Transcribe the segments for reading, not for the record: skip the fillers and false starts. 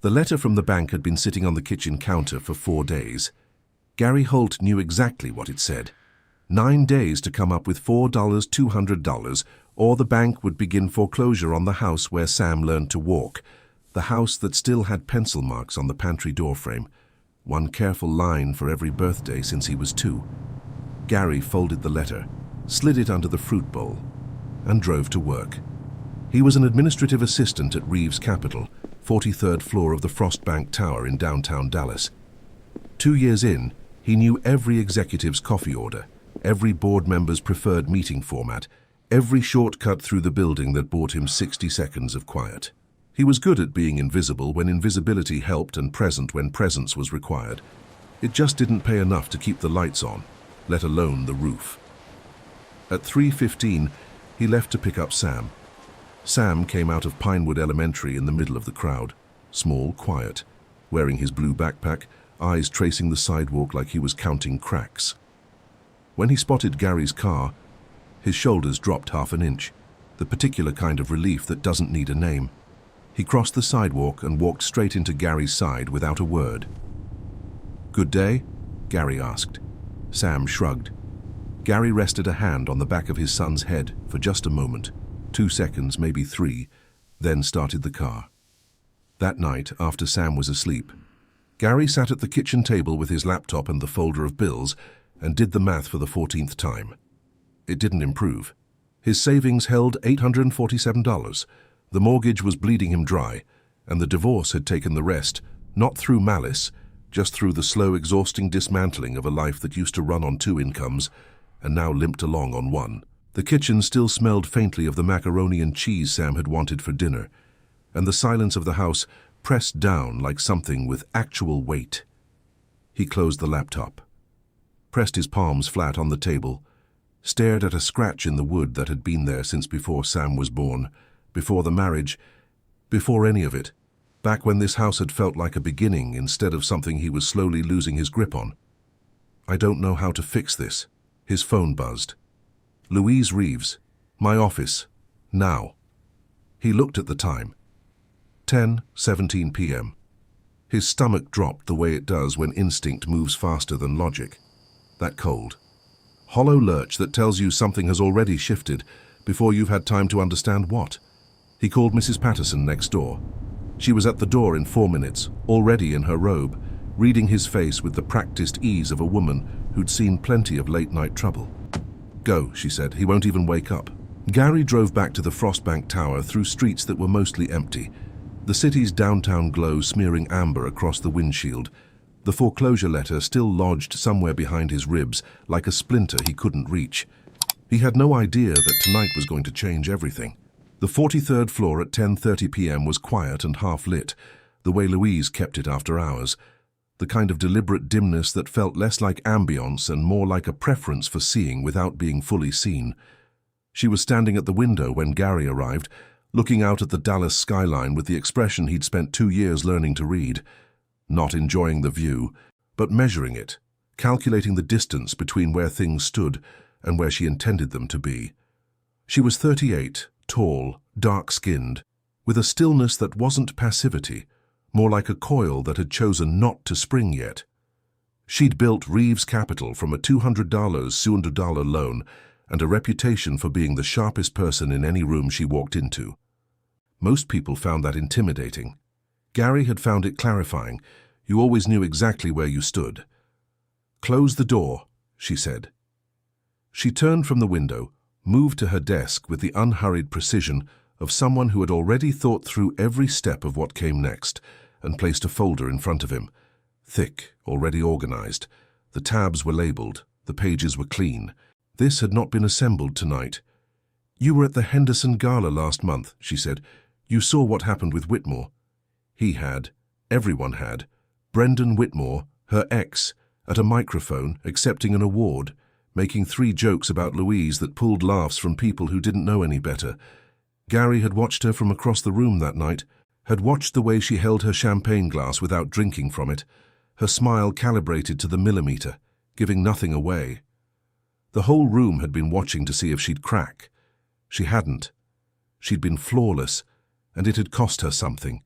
The letter from the bank had been sitting on the kitchen counter for 4 days. Gary Holt knew exactly what it said. 9 days to come up with $4,200, or the bank would begin foreclosure on the house where Sam learned to walk, the house that still had pencil marks on the pantry doorframe, one careful line for every birthday since he was 2. Gary folded the letter, slid it under the fruit bowl, and drove to work. He was an administrative assistant at Reeves Capital, 43rd floor of the Frost Bank Tower in downtown Dallas. 2 years in, he knew every executive's coffee order, every board member's preferred meeting format, every shortcut through the building that bought him 60 seconds of quiet. He was good at being invisible when invisibility helped and present when presence was required. It just didn't pay enough to keep the lights on, let alone the roof. At 3:15, he left to pick up Sam. Sam came out of Pinewood Elementary in the middle of the crowd, small, quiet, wearing his blue backpack, eyes tracing the sidewalk like he was counting cracks. When he spotted Gary's car, his shoulders dropped half an inch, the particular kind of relief that doesn't need a name. He crossed the sidewalk and walked straight into Gary's side without a word. "Good day?" Gary asked. Sam shrugged. Gary rested a hand on the back of his son's head for just a moment, 2 seconds, maybe 3, then started the car. That night, after Sam was asleep, Gary sat at the kitchen table with his laptop and the folder of bills and did the math for the 14th time. It didn't improve. His savings held $847. The mortgage was bleeding him dry, and the divorce had taken the rest, not through malice, just through the slow, exhausting dismantling of a life that used to run on 2 incomes and now limped along on 1. The kitchen still smelled faintly of the macaroni and cheese Sam had wanted for dinner, and the silence of the house pressed down like something with actual weight. He closed the laptop, pressed his palms flat on the table, stared at a scratch in the wood that had been there since before Sam was born, before the marriage, before any of it, back when this house had felt like a beginning instead of something he was slowly losing his grip on. "I don't know how to fix this." His phone buzzed. "Louise Reeves, my office, now." He looked at the time. 10:17 p.m. His stomach dropped the way it does when instinct moves faster than logic. That cold, hollow lurch that tells you something has already shifted before you've had time to understand what. He called Mrs. Patterson next door. She was at the door in 4 minutes, already in her robe, reading his face with the practiced ease of a woman who'd seen plenty of late-night trouble. "Go," she said. "He won't even wake up." Gary drove back to the Frost Bank Tower through streets that were mostly empty, the city's downtown glow smearing amber across the windshield, the foreclosure letter still lodged somewhere behind his ribs like a splinter he couldn't reach. He had no idea that tonight was going to change everything. The 43rd floor at 10:30 p.m. was quiet and half-lit, the way Louise kept it after hours, the kind of deliberate dimness that felt less like ambience and more like a preference for seeing without being fully seen. She was standing at the window when Gary arrived, looking out at the Dallas skyline with the expression he'd spent 2 years learning to read, not enjoying the view, but measuring it, calculating the distance between where things stood and where she intended them to be. She was 38, tall, dark-skinned, with a stillness that wasn't passivity, more like a coil that had chosen not to spring yet. She'd built Reeves Capital from a $200 $200 loan and a reputation for being the sharpest person in any room she walked into. Most people found that intimidating. Gary had found it clarifying. You always knew exactly where you stood. "Close the door," she said. She turned from the window, moved to her desk with the unhurried precision of someone who had already thought through every step of what came next, and placed a folder in front of him. Thick, already organized. The tabs were labeled, the pages were clean. This had not been assembled tonight. "You were at the Henderson Gala last month," she said. "You saw what happened with Whitmore." He had. Everyone had. Brendan Whitmore, her ex, at a microphone, accepting an award, making 3 jokes about Louise that pulled laughs from people who didn't know any better. Gary had watched her from across the room that night, had watched the way she held her champagne glass without drinking from it, her smile calibrated to the millimeter, giving nothing away. The whole room had been watching to see if she'd crack. She hadn't. She'd been flawless, and it had cost her something.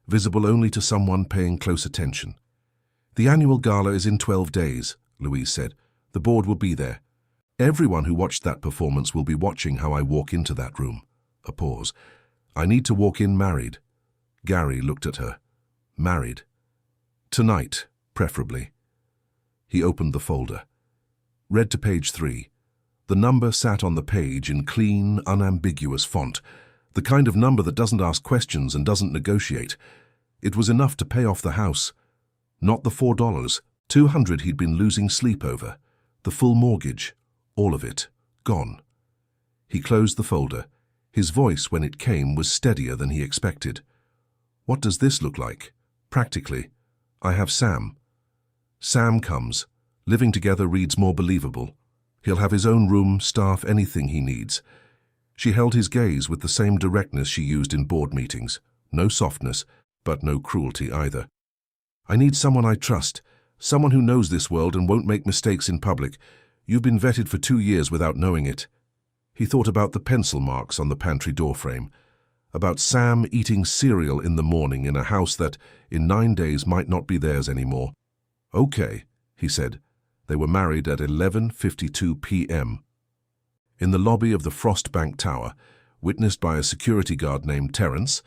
visible only to someone paying close attention. "The annual gala is in 12 days, Louise said. "The board will be there. Everyone who watched that performance will be watching how I walk into that room." A pause. "I need to walk in married." Gary looked at her. "Married. Tonight, preferably." He opened the folder. Read to page 3. The number sat on the page in clean, unambiguous font, the kind of number that doesn't ask questions and doesn't negotiate. It was enough to pay off the house. Not the $4, $200 he'd been losing sleep over. The full mortgage, all of it, gone. He closed the folder. His voice, when it came, was steadier than he expected. "What does this look like? Practically, I have Sam. Sam comes. Living together reads more believable. He'll have his own room, staff, anything he needs." She held his gaze with the same directness she used in board meetings. No softness, but no cruelty either. "I need someone I trust, someone who knows this world and won't make mistakes in public. You've been vetted for 2 years without knowing it." He thought about the pencil marks on the pantry doorframe, about Sam eating cereal in the morning in a house that, in 9 days, might not be theirs anymore. "Okay," he said. They were married at 11:52 p.m. in the lobby of the Frost Bank Tower, witnessed by a security guard named Terrence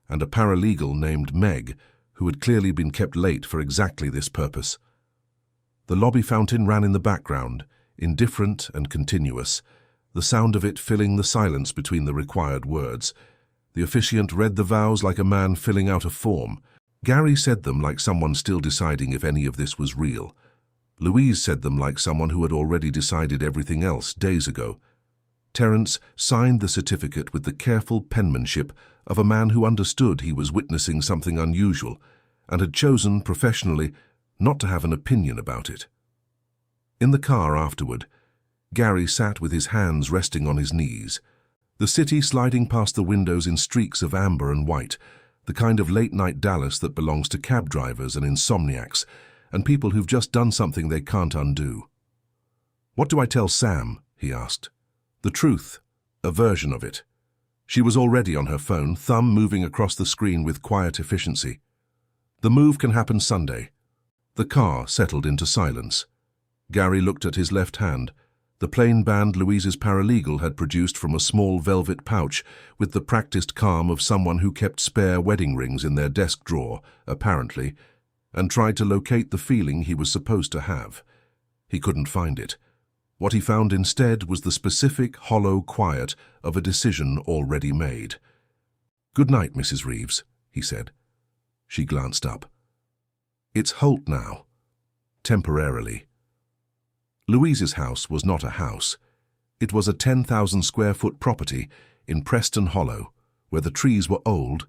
and a paralegal named Meg, who had clearly been kept late for exactly this purpose. The lobby fountain ran in the background, indifferent and continuous, the sound of it filling the silence between the required words. The officiant read the vows like a man filling out a form. Gary said them like someone still deciding if any of this was real. Louise said them like someone who had already decided everything else days ago. Terrence signed the certificate with the careful penmanship of a man who understood he was witnessing something unusual and had chosen, professionally, not to have an opinion about it. In the car afterward, Gary sat with his hands resting on his knees, the city sliding past the windows in streaks of amber and white, the kind of late-night Dallas that belongs to cab drivers and insomniacs, and people who've just done something they can't undo. "What do I tell Sam?" he asked. "The truth, a version of it." She was already on her phone, thumb moving across the screen with quiet efficiency. "The move can happen Sunday." The car settled into silence. Gary looked at his left hand, the plain band Louise's paralegal had produced from a small velvet pouch with the practiced calm of someone who kept spare wedding rings in their desk drawer, apparently, and tried to locate the feeling he was supposed to have. He couldn't find it. What he found instead was the specific, hollow quiet of a decision already made. "Good night, Mrs. Reeves," he said. She glanced up. "It's Holt now. Temporarily." Louise's house was not a house. It was a 10,000-square-foot property in Preston Hollow, where the trees were old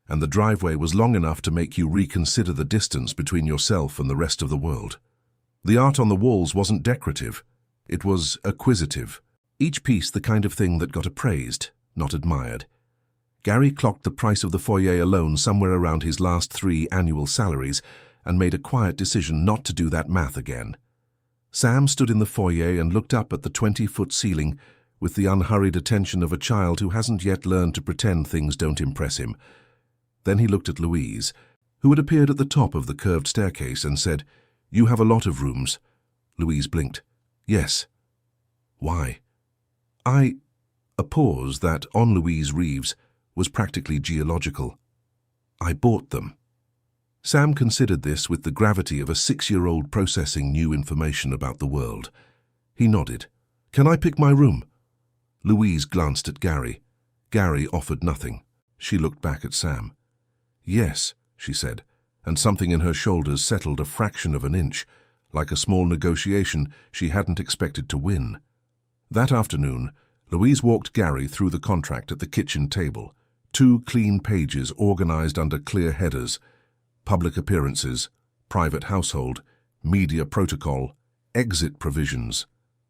and the driveway was long enough to make you reconsider the distance between yourself and the rest of the world. The art on the walls wasn't decorative. It was acquisitive. Each piece the kind of thing that got appraised, not admired. Gary clocked the price of the foyer alone somewhere around his last 3 annual salaries and made a quiet decision not to do that math again. Sam stood in the foyer and looked up at the 20-foot ceiling with the unhurried attention of a child who hasn't yet learned to pretend things don't impress him. Then he looked at Louise, who had appeared at the top of the curved staircase, and said, "You have a lot of rooms." Louise blinked. "Yes." "Why?" A pause that, on Louise Reeves, was practically geological. "I bought them." Sam considered this with the gravity of a 6-year-old processing new information about the world. He nodded. "Can I pick my room?" Louise glanced at Gary. Gary offered nothing. She looked back at Sam. "Yes," she said, and something in her shoulders settled a fraction of an inch, like a small negotiation she hadn't expected to win. That afternoon, Louise walked Gary through the contract at the kitchen table, 2 clean pages organized under clear headers: public appearances, private household, media protocol, exit provisions,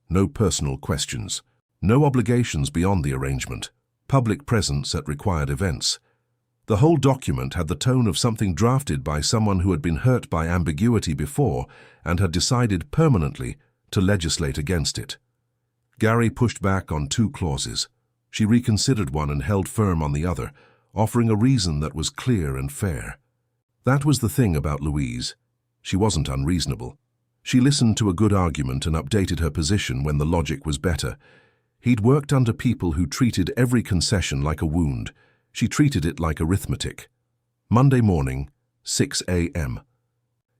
no personal questions, no obligations beyond the arrangement, public presence at required events. The whole document had the tone of something drafted by someone who had been hurt by ambiguity before and had decided permanently to legislate against it. Gary pushed back on 2 clauses. She reconsidered one and held firm on the other, offering a reason that was clear and fair. That was the thing about Louise. She wasn't unreasonable. She listened to a good argument and updated her position when the logic was better. He'd worked under people who treated every concession like a wound. She treated it like arithmetic. Monday morning, 6 a.m.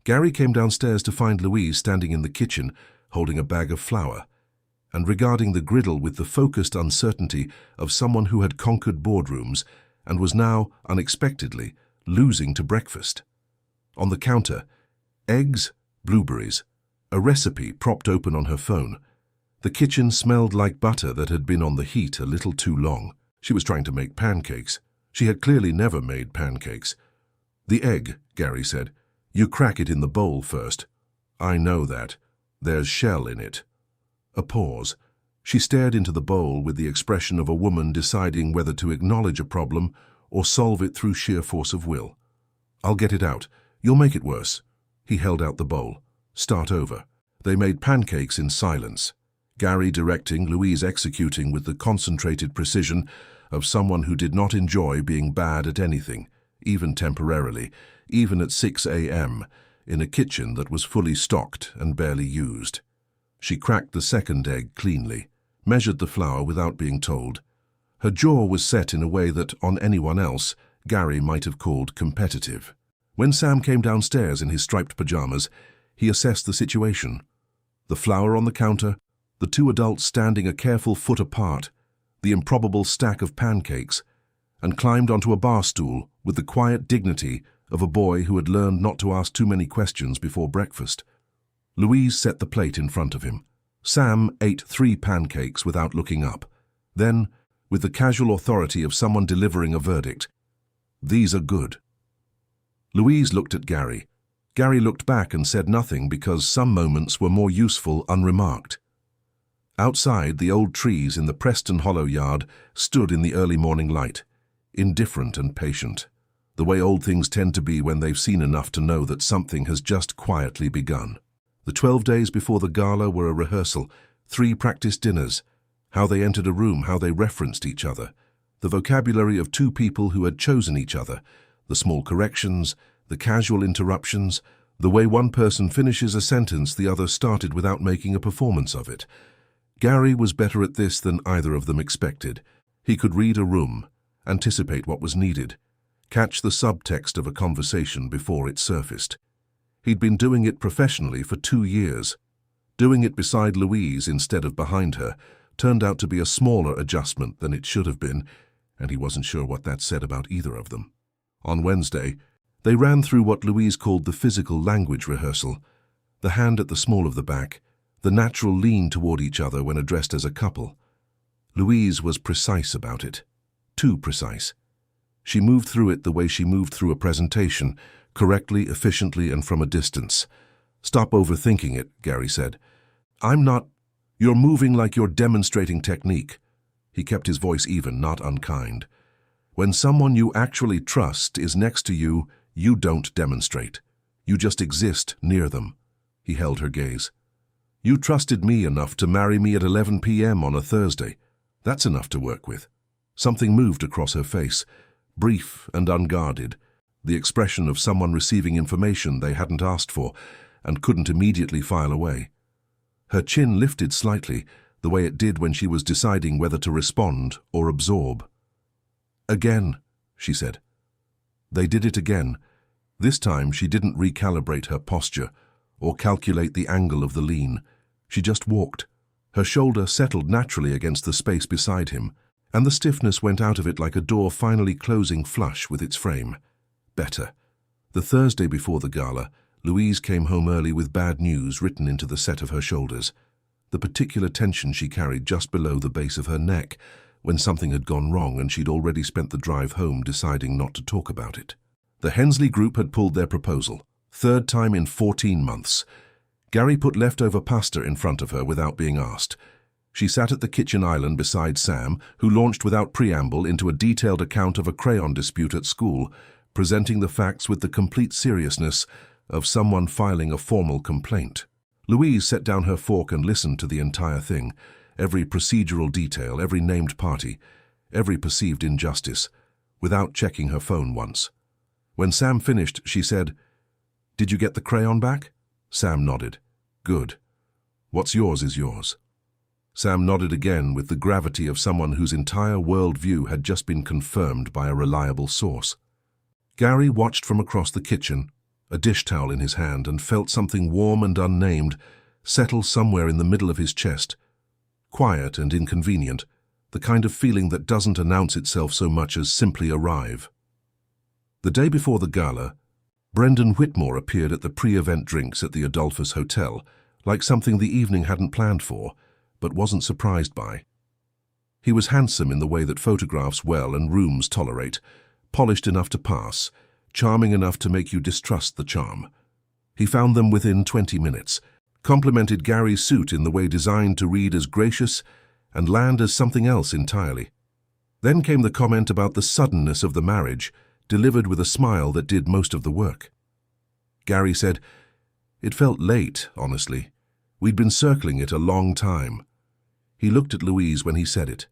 Gary came downstairs to find Louise standing in the kitchen, holding a bag of flour, and regarding the griddle with the focused uncertainty of someone who had conquered boardrooms and was now, unexpectedly, losing to breakfast. On the counter, eggs, blueberries, a recipe propped open on her phone. The kitchen smelled like butter that had been on the heat a little too long. She was trying to make pancakes. She had clearly never made pancakes. "The egg," Gary said. "You crack it in the bowl first." "I know that. There's shell in it." A pause. She stared into the bowl with the expression of a woman deciding whether to acknowledge a problem or solve it through sheer force of will. "I'll get it out. You'll make it worse." He held out the bowl. "Start over." They made pancakes in silence. Gary directing, Louise executing with the concentrated precision of someone who did not enjoy being bad at anything, even temporarily, even at 6 a.m., in a kitchen that was fully stocked and barely used. She cracked the second egg cleanly, measured the flour without being told. Her jaw was set in a way that, on anyone else, Gary might have called competitive. When Sam came downstairs in his striped pajamas, he assessed the situation. The flour on the counter, the two adults standing a careful foot apart, the improbable stack of pancakes, and climbed onto a bar stool with the quiet dignity of a boy who had learned not to ask too many questions before breakfast. Louise set the plate in front of him. Sam ate 3 pancakes without looking up. Then, with the casual authority of someone delivering a verdict, "These are good." Louise looked at Gary. Gary looked back and said nothing because some moments were more useful unremarked. Outside, the old trees in the Preston Hollow yard stood in the early morning light, indifferent and patient, the way old things tend to be when they've seen enough to know that something has just quietly begun. The 12 days before the gala were a rehearsal, 3 practice dinners, how they entered a room, how they referenced each other, the vocabulary of 2 people who had chosen each other, the small corrections, the casual interruptions, the way one person finishes a sentence the other started without making a performance of it. Gary was better at this than either of them expected. He could read a room, anticipate what was needed, catch the subtext of a conversation before it surfaced. He'd been doing it professionally for 2 years. Doing it beside Louise instead of behind her turned out to be a smaller adjustment than it should have been, and he wasn't sure what that said about either of them. On Wednesday, they ran through what Louise called the physical language rehearsal, the hand at the small of the back, the natural lean toward each other when addressed as a couple. Louise was precise about it. Too precise. She moved through it the way she moved through a presentation, correctly, efficiently, and from a distance. "Stop overthinking it," Gary said. "I'm not... You're moving like you're demonstrating technique." He kept his voice even, not unkind. "When someone you actually trust is next to you, you don't demonstrate. You just exist near them." He held her gaze. "You trusted me enough to marry me at 11 p.m. on a Thursday. That's enough to work with." Something moved across her face, brief and unguarded, the expression of someone receiving information they hadn't asked for and couldn't immediately file away. Her chin lifted slightly, the way it did when she was deciding whether to respond or absorb. "Again," she said. They did it again. This time she didn't recalibrate her posture or calculate the angle of the lean. She just walked. Her shoulder settled naturally against the space beside him, and the stiffness went out of it like a door finally closing flush with its frame. Better. The Thursday before the gala, Louise came home early with bad news written into the set of her shoulders, the particular tension she carried just below the base of her neck when something had gone wrong and she'd already spent the drive home deciding not to talk about it. The Hensley group had pulled their proposal, 3rd time in 14 months. Gary put leftover pasta in front of her without being asked. She sat at the kitchen island beside Sam, who launched without preamble into a detailed account of a crayon dispute at school, presenting the facts with the complete seriousness of someone filing a formal complaint. Louise set down her fork and listened to the entire thing, every procedural detail, every named party, every perceived injustice, without checking her phone once. When Sam finished, she said, "Did you get the crayon back?" Sam nodded. "Good. What's yours is yours." Sam nodded again with the gravity of someone whose entire worldview had just been confirmed by a reliable source. Gary watched from across the kitchen, a dish towel in his hand, and felt something warm and unnamed settle somewhere in the middle of his chest. Quiet and inconvenient, the kind of feeling that doesn't announce itself so much as simply arrive. The day before the gala, Brendan Whitmore appeared at the pre-event drinks at the Adolphus Hotel, like something the evening hadn't planned for, but wasn't surprised by. He was handsome in the way that photographs well and rooms tolerate, polished enough to pass, charming enough to make you distrust the charm. He found them within 20 minutes, complimented Gary's suit in the way designed to read as gracious and land as something else entirely. Then came the comment about the suddenness of the marriage, delivered with a smile that did most of the work. Gary said, "It felt late, honestly. We'd been circling it a long time." He looked at Louise when he said it.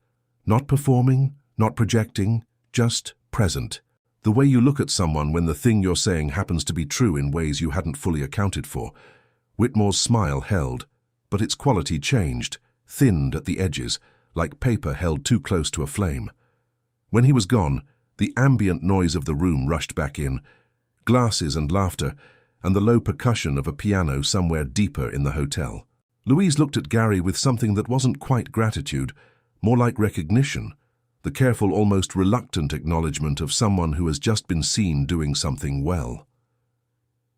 Not performing, not projecting, just present. The way you look at someone when the thing you're saying happens to be true in ways you hadn't fully accounted for. Whitmore's smile held, but its quality changed, thinned at the edges, like paper held too close to a flame. When he was gone, the ambient noise of the room rushed back in, glasses and laughter, and the low percussion of a piano somewhere deeper in the hotel. Louise looked at Gary with something that wasn't quite gratitude, more like recognition, the careful, almost reluctant acknowledgement of someone who has just been seen doing something well.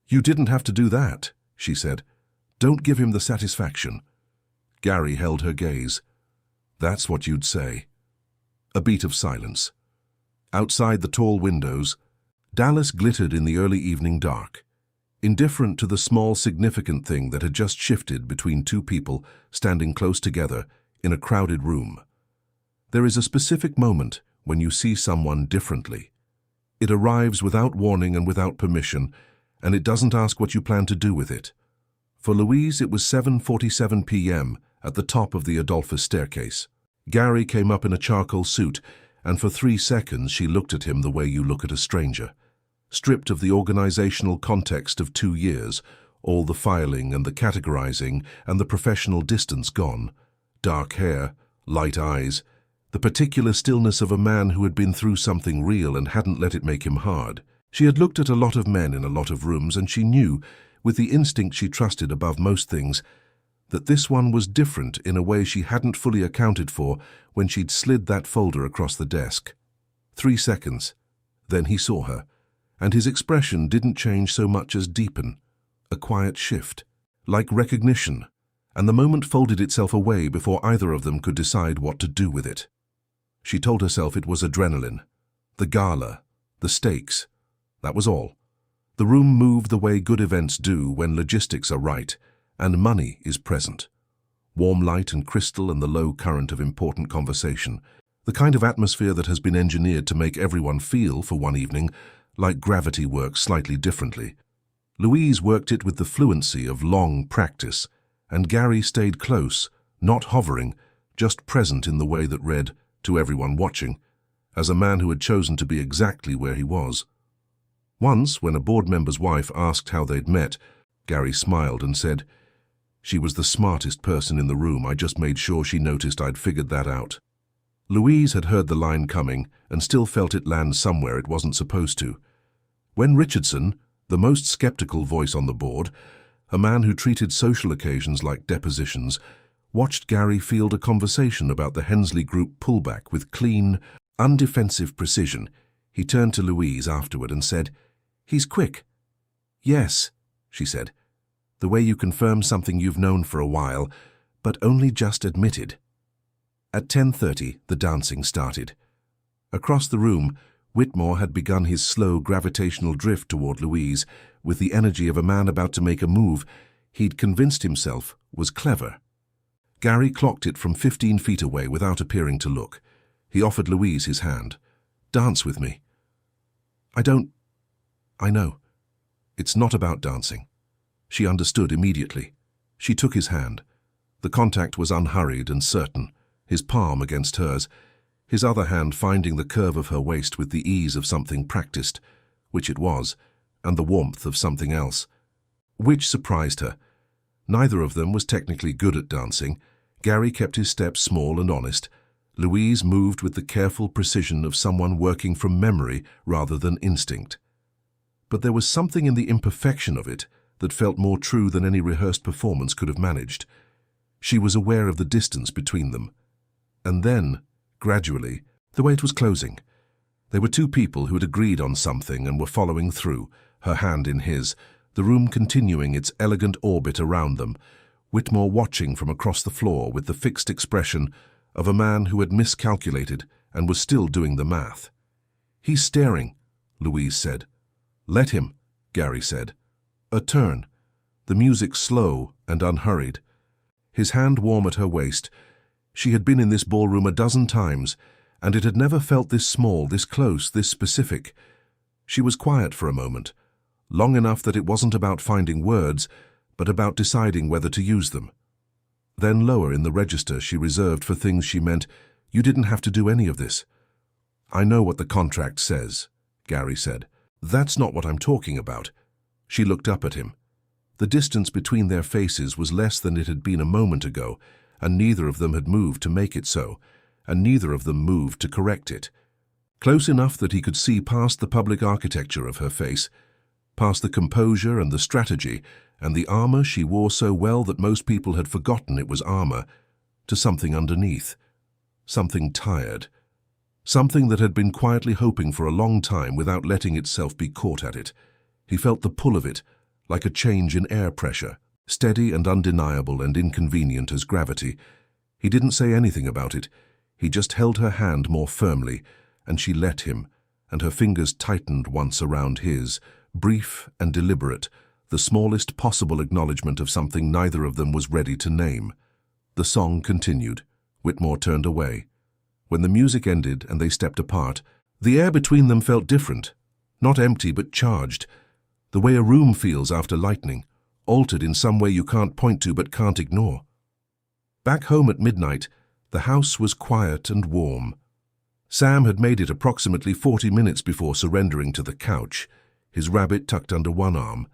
"You didn't have to do that," she said. "Don't give him the satisfaction." Gary held her gaze. "That's what you'd say." A beat of silence. Outside the tall windows, Dallas glittered in the early evening dark, indifferent to the small significant thing that had just shifted between two people standing close together in a crowded room. There is a specific moment when you see someone differently. It arrives without warning and without permission, and it doesn't ask what you plan to do with it. For Louise, it was 7:47 p.m. at the top of the Adolphus staircase. Gary came up in a charcoal suit, and for 3 seconds she looked at him the way you look at a stranger. Stripped of the organizational context of 2 years, all the filing and the categorizing and the professional distance gone. Dark hair, light eyes, the particular stillness of a man who had been through something real and hadn't let it make him hard. She had looked at a lot of men in a lot of rooms, and she knew, with the instinct she trusted above most things, that this one was different in a way she hadn't fully accounted for when she'd slid that folder across the desk. 3 seconds. Then he saw her, and his expression didn't change so much as deepen, a quiet shift, like recognition, and the moment folded itself away before either of them could decide what to do with it. She told herself it was adrenaline, the gala, the stakes. That was all. The room moved the way good events do when logistics are right and money is present. Warm light and crystal and the low current of important conversation, the kind of atmosphere that has been engineered to make everyone feel, for one evening, like gravity works slightly differently. Louise worked it with the fluency of long practice, and Gary stayed close, not hovering, just present in the way that read, to everyone watching, as a man who had chosen to be exactly where he was. Once, when a board member's wife asked how they'd met, Gary smiled and said, "She was the smartest person in the room. I just made sure she noticed I'd figured that out." Louise had heard the line coming and still felt it land somewhere it wasn't supposed to. When Richardson, the most skeptical voice on the board, a man who treated social occasions like depositions, watched Gary field a conversation about the Hensley Group pullback with clean, undefensive precision, he turned to Louise afterward and said, "He's quick." "Yes," she said, "the way you confirm something you've known for a while, but only just admitted." At 10:30, the dancing started. Across the room, Whitmore had begun his slow gravitational drift toward Louise with the energy of a man about to make a move he'd convinced himself was clever. Gary clocked it from 15 feet away without appearing to look. He offered Louise his hand. "Dance with me." I know. It's not about dancing." She understood immediately. She took his hand. The contact was unhurried and certain, his palm against hers. his other hand finding the curve of her waist with the ease of something practiced, which it was, and the warmth of something else, which surprised her. Neither of them was technically good at dancing. Gary kept his steps small and honest. Louise moved with the careful precision of someone working from memory rather than instinct. But there was something in the imperfection of it that felt more true than any rehearsed performance could have managed. She was aware of the distance between them. And then, gradually, the way it was closing. They were two people who had agreed on something and were following through, her hand in his, the room continuing its elegant orbit around them, Whitmore watching from across the floor with the fixed expression of a man who had miscalculated and was still doing the math. "He's staring," Louise said. "Let him," Gary said. A turn, the music slow and unhurried. His hand warm at her waist. She had been in this ballroom a dozen times, and it had never felt this small, this close, this specific. She was quiet for a moment, long enough that it wasn't about finding words, but about deciding whether to use them. Then lower in the register she reserved for things she meant, "You didn't have to do any of this." "I know what the contract says," Gary said. "That's not what I'm talking about." She looked up at him. The distance between their faces was less than it had been a moment ago, and neither of them had moved to make it so, and neither of them moved to correct it. Close enough that he could see past the public architecture of her face, past the composure and the strategy, and the armor she wore so well that most people had forgotten it was armor, to something underneath, something tired, something that had been quietly hoping for a long time without letting itself be caught at it. He felt the pull of it, like a change in air pressure, steady and undeniable and inconvenient as gravity. He didn't say anything about it. He just held her hand more firmly, and she let him, and her fingers tightened once around his, brief and deliberate, the smallest possible acknowledgement of something neither of them was ready to name. The song continued. Whitmore turned away. When the music ended and they stepped apart, the air between them felt different, not empty but charged, the way a room feels after lightning, altered in some way you can't point to but can't ignore. Back home at midnight, the house was quiet and warm. Sam had made it approximately 40 minutes before surrendering to the couch, his rabbit tucked under one arm,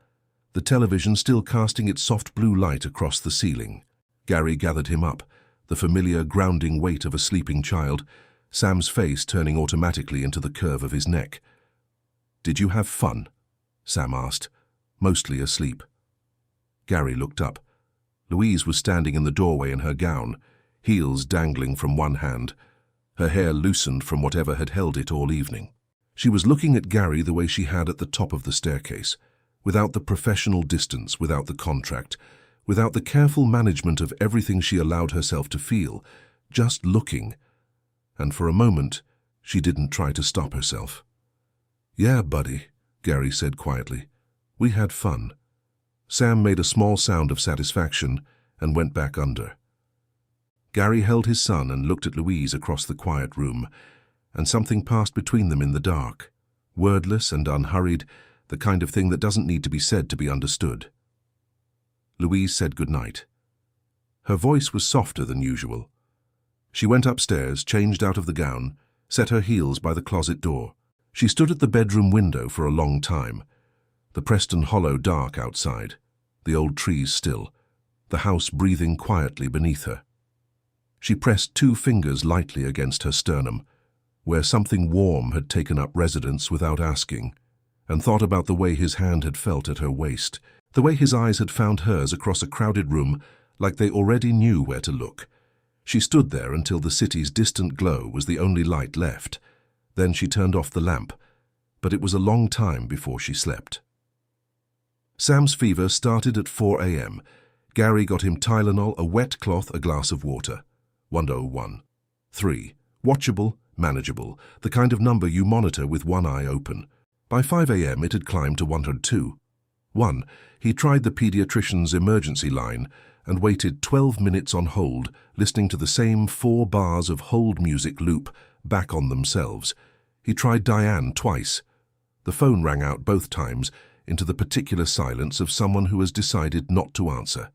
the television still casting its soft blue light across the ceiling. Gary gathered him up, the familiar grounding weight of a sleeping child, Sam's face turning automatically into the curve of his neck. "Did you have fun?" Sam asked, mostly asleep. Gary looked up. Louise was standing in the doorway in her gown, heels dangling from one hand, her hair loosened from whatever had held it all evening. She was looking at Gary the way she had at the top of the staircase, without the professional distance, without the contract, without the careful management of everything she allowed herself to feel, just looking. And for a moment, she didn't try to stop herself. "Yeah, buddy," Gary said quietly. "We had fun." Sam made a small sound of satisfaction and went back under. Gary held his son and looked at Louise across the quiet room, and something passed between them in the dark, wordless and unhurried, the kind of thing that doesn't need to be said to be understood. Louise said goodnight. Her voice was softer than usual. She went upstairs, changed out of the gown, set her heels by the closet door. She stood at the bedroom window for a long time, the Preston Hollow dark outside, the old trees still, the house breathing quietly beneath her. She pressed 2 fingers lightly against her sternum, where something warm had taken up residence without asking, and thought about the way his hand had felt at her waist, the way his eyes had found hers across a crowded room like they already knew where to look. She stood there until the city's distant glow was the only light left. Then she turned off the lamp, but it was a long time before she slept. Sam's fever started at 4 a.m. Gary got him Tylenol, a wet cloth, a glass of water. 101. 3. Watchable, manageable, the kind of number you monitor with one eye open. By 5 a.m. it had climbed to 102. 1. He tried the pediatrician's emergency line and waited 12 minutes on hold, listening to the same 4 bars of hold music loop back on themselves. He tried Diane twice. The phone rang out both times into the particular silence of someone who has decided not to answer.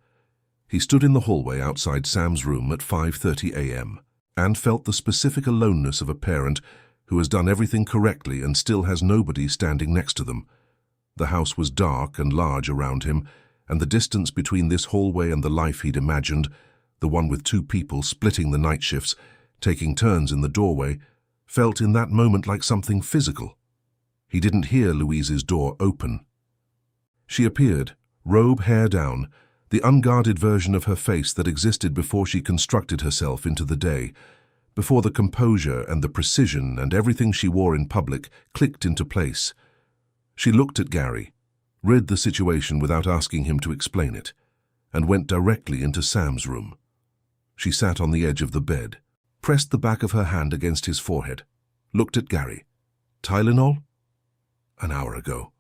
He stood in the hallway outside Sam's room at 5:30 a.m. and felt the specific aloneness of a parent who has done everything correctly and still has nobody standing next to them. The house was dark and large around him, and the distance between this hallway and the life he'd imagined, the one with two people splitting the night shifts, taking turns in the doorway, felt in that moment like something physical. He didn't hear Louise's door open. She appeared, robe hair down, the unguarded version of her face that existed before she constructed herself into the day, before the composure and the precision and everything she wore in public clicked into place. She looked at Gary, read the situation without asking him to explain it, and went directly into Sam's room. She sat on the edge of the bed, pressed the back of her hand against his forehead, looked at Gary. Tylenol? An hour ago.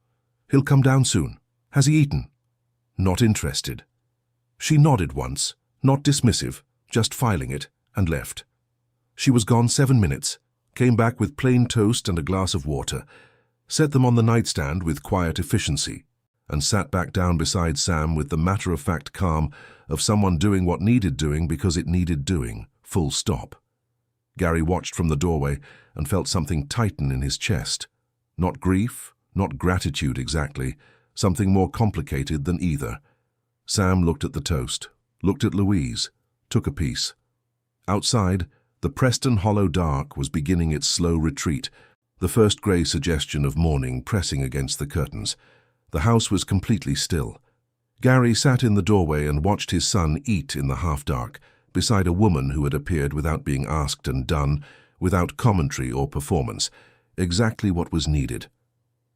He'll come down soon. Has he eaten? Not interested. She nodded once, not dismissive, just filing it, and left. She was gone 7 minutes, came back with plain toast and a glass of water, set them on the nightstand with quiet efficiency, and sat back down beside Sam with the matter-of-fact calm of someone doing what needed doing because it needed doing, full stop. Gary watched from the doorway and felt something tighten in his chest. Not grief, not gratitude exactly, something more complicated than either. Sam looked at the toast, looked at Louise, took a piece. Outside, the Preston hollow dark was beginning its slow retreat, the first grey suggestion of morning pressing against the curtains. The house was completely still. Gary sat in the doorway and watched his son eat in the half-dark, beside a woman who had appeared without being asked and done, without commentary or performance, exactly what was needed.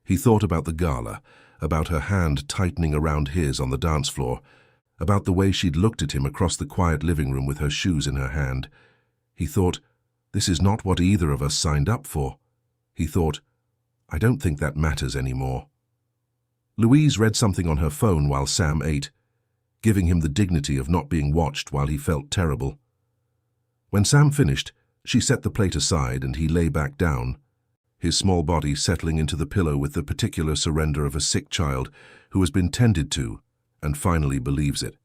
He thought about the gala, about her hand tightening around his on the dance floor, about the way she'd looked at him across the quiet living room with her shoes in her hand. He thought, this is not what either of us signed up for. He thought, I don't think that matters anymore. Louise read something on her phone while Sam ate, giving him the dignity of not being watched while he felt terrible. When Sam finished, she set the plate aside and he lay back down, his small body settling into the pillow with the particular surrender of a sick child who has been tended to and finally believes it.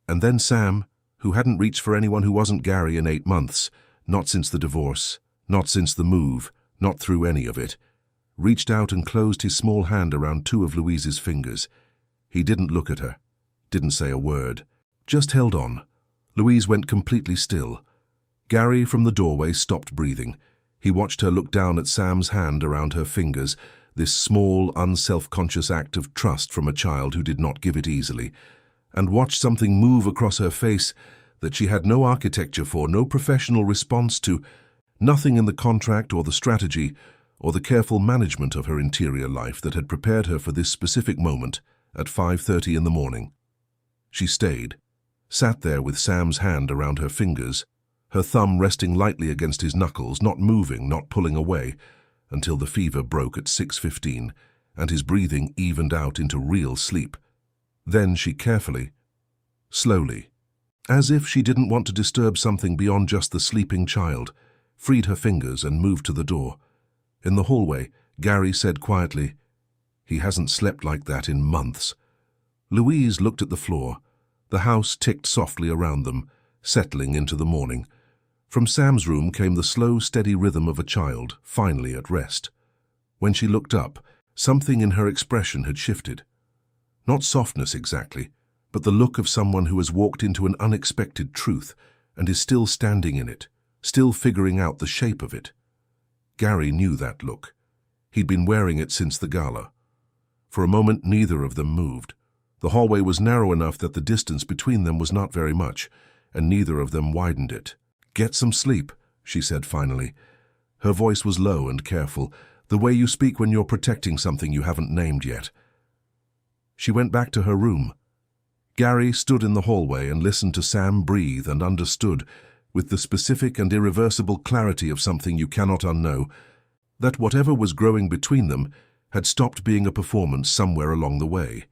And then Sam, who hadn't reached for anyone who wasn't Gary in 8 months, not since the divorce, not since the move, not through any of it, reached out and closed his small hand around 2 of Louise's fingers. He didn't look at her, didn't say a word, just held on. Louise went completely still. Gary from the doorway stopped breathing. He watched her look down at Sam's hand around her fingers, this small, unself-conscious act of trust from a child who did not give it easily, and watched something move across her face that she had no architecture for, no professional response to, nothing in the contract or the strategy or the careful management of her interior life that had prepared her for this specific moment at 5:30 in the morning. She stayed, sat there with Sam's hand around her fingers, her thumb resting lightly against his knuckles, not moving, not pulling away, until the fever broke at 6:15 and his breathing evened out into real sleep. Then she carefully, slowly, as if she didn't want to disturb something beyond just the sleeping child, freed her fingers and moved to the door. In the hallway, Gary said quietly, "He hasn't slept like that in months." Louise looked at the floor. The house ticked softly around them, settling into the morning. From Sam's room came the slow, steady rhythm of a child, finally at rest. When she looked up, something in her expression had shifted. Not softness exactly, but the look of someone who has walked into an unexpected truth and is still standing in it, still figuring out the shape of it. Gary knew that look. He'd been wearing it since the gala. For a moment, neither of them moved. The hallway was narrow enough that the distance between them was not very much, and neither of them widened it. "Get some sleep," she said finally. Her voice was low and careful, the way you speak when you're protecting something you haven't named yet. She went back to her room. Gary stood in the hallway and listened to Sam breathe and understood, with the specific and irreversible clarity of something you cannot unknow, that whatever was growing between them had stopped being a performance somewhere along the way.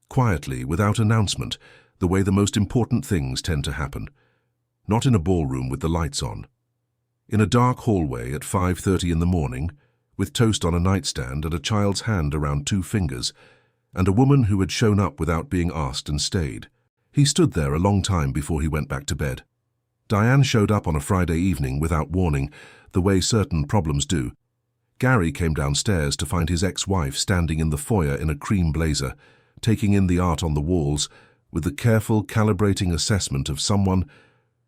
Quietly, without announcement, the way the most important things tend to happen. Not in a ballroom with the lights on. In a dark hallway at 5:30 in the morning, with toast on a nightstand and a child's hand around 2 fingers, and a woman who had shown up without being asked and stayed. He stood there a long time before he went back to bed. Diane showed up on a Friday evening without warning, the way certain problems do. Gary came downstairs to find his ex-wife standing in the foyer in a cream blazer, taking in the art on the walls with the careful, calibrating assessment of someone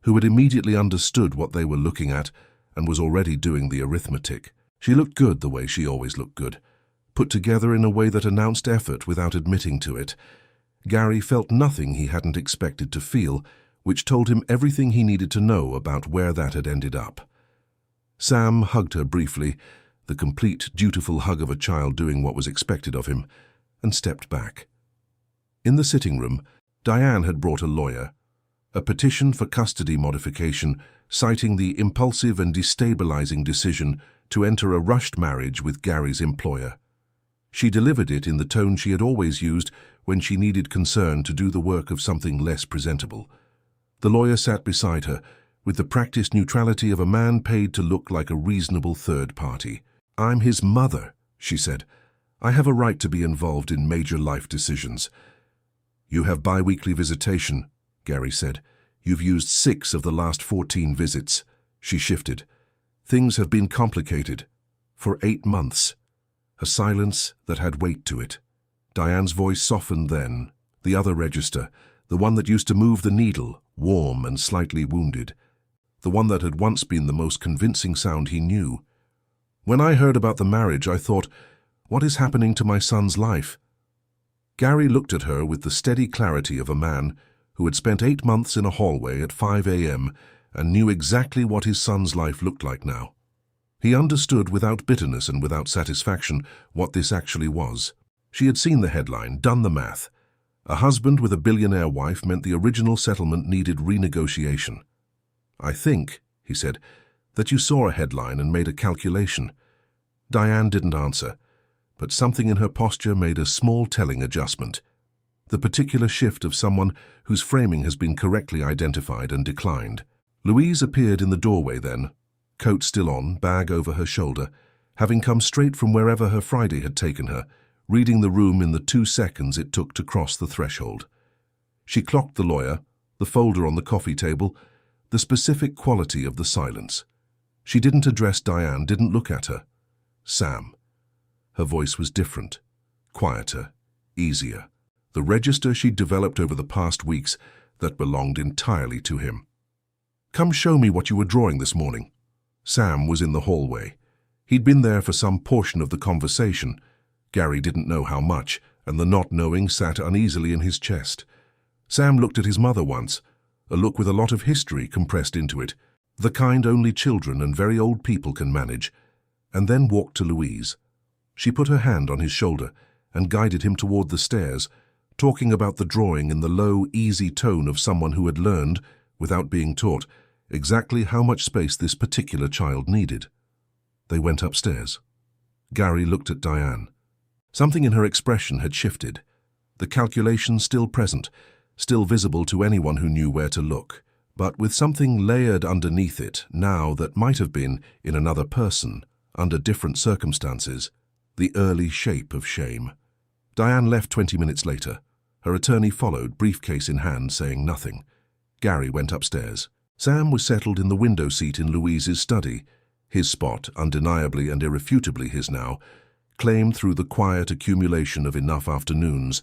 who had immediately understood what they were looking at and was already doing the arithmetic. She looked good the way she always looked good, put together in a way that announced effort without admitting to it. Gary felt nothing he hadn't expected to feel, which told him everything he needed to know about where that had ended up. Sam hugged her briefly, the complete, dutiful hug of a child doing what was expected of him, and stepped back. In the sitting room, Diane had brought a lawyer, a petition for custody modification citing the impulsive and destabilizing decision to enter a rushed marriage with Gary's employer. She delivered it in the tone she had always used when she needed concern to do the work of something less presentable. The lawyer sat beside her, with the practiced neutrality of a man paid to look like a reasonable third party. "I'm his mother," she said. "I have a right to be involved in major life decisions." "You have bi-weekly visitation," Gary said. "You've used 6 of the last 14 visits." She shifted. "Things have been complicated. For 8 months." A silence that had weight to it. Diane's voice softened then. The other register, the one that used to move the needle, warm and slightly wounded. The one that had once been the most convincing sound he knew. "When I heard about the marriage, I thought, what is happening to my son's life?" Gary looked at her with the steady clarity of a man who had spent 8 months in a hallway at 5 a.m. and knew exactly what his son's life looked like now. He understood without bitterness and without satisfaction what this actually was. She had seen the headline, done the math. A husband with a billionaire wife meant the original settlement needed renegotiation. "I think," he said, "that you saw a headline and made a calculation." Diane didn't answer, but something in her posture made a small telling adjustment. The particular shift of someone whose framing has been correctly identified and declined. Louise appeared in the doorway then, coat still on, bag over her shoulder, having come straight from wherever her Friday had taken her, reading the room in the 2 seconds it took to cross the threshold. She clocked the lawyer, the folder on the coffee table, the specific quality of the silence. She didn't address Diane, didn't look at her. Sam. Her voice was different, quieter, easier. The register she'd developed over the past weeks that belonged entirely to him. "Come show me what you were drawing this morning." Sam was in the hallway. He'd been there for some portion of the conversation. Gary didn't know how much, and the not knowing sat uneasily in his chest. Sam looked at his mother once, a look with a lot of history compressed into it, the kind only children and very old people can manage, and then walked to Louise. She put her hand on his shoulder and guided him toward the stairs, talking about the drawing in the low, easy tone of someone who had learned, without being taught, exactly how much space this particular child needed. They went upstairs. Gary looked at Diane. Something in her expression had shifted, the calculation still present, still visible to anyone who knew where to look, but with something layered underneath it now that might have been in another person, under different circumstances, the early shape of shame. Diane left 20 minutes later. Her attorney followed, briefcase in hand, saying nothing. Gary went upstairs. Sam was settled in the window seat in Louise's study, his spot, undeniably and irrefutably his now, claimed through the quiet accumulation of enough afternoons,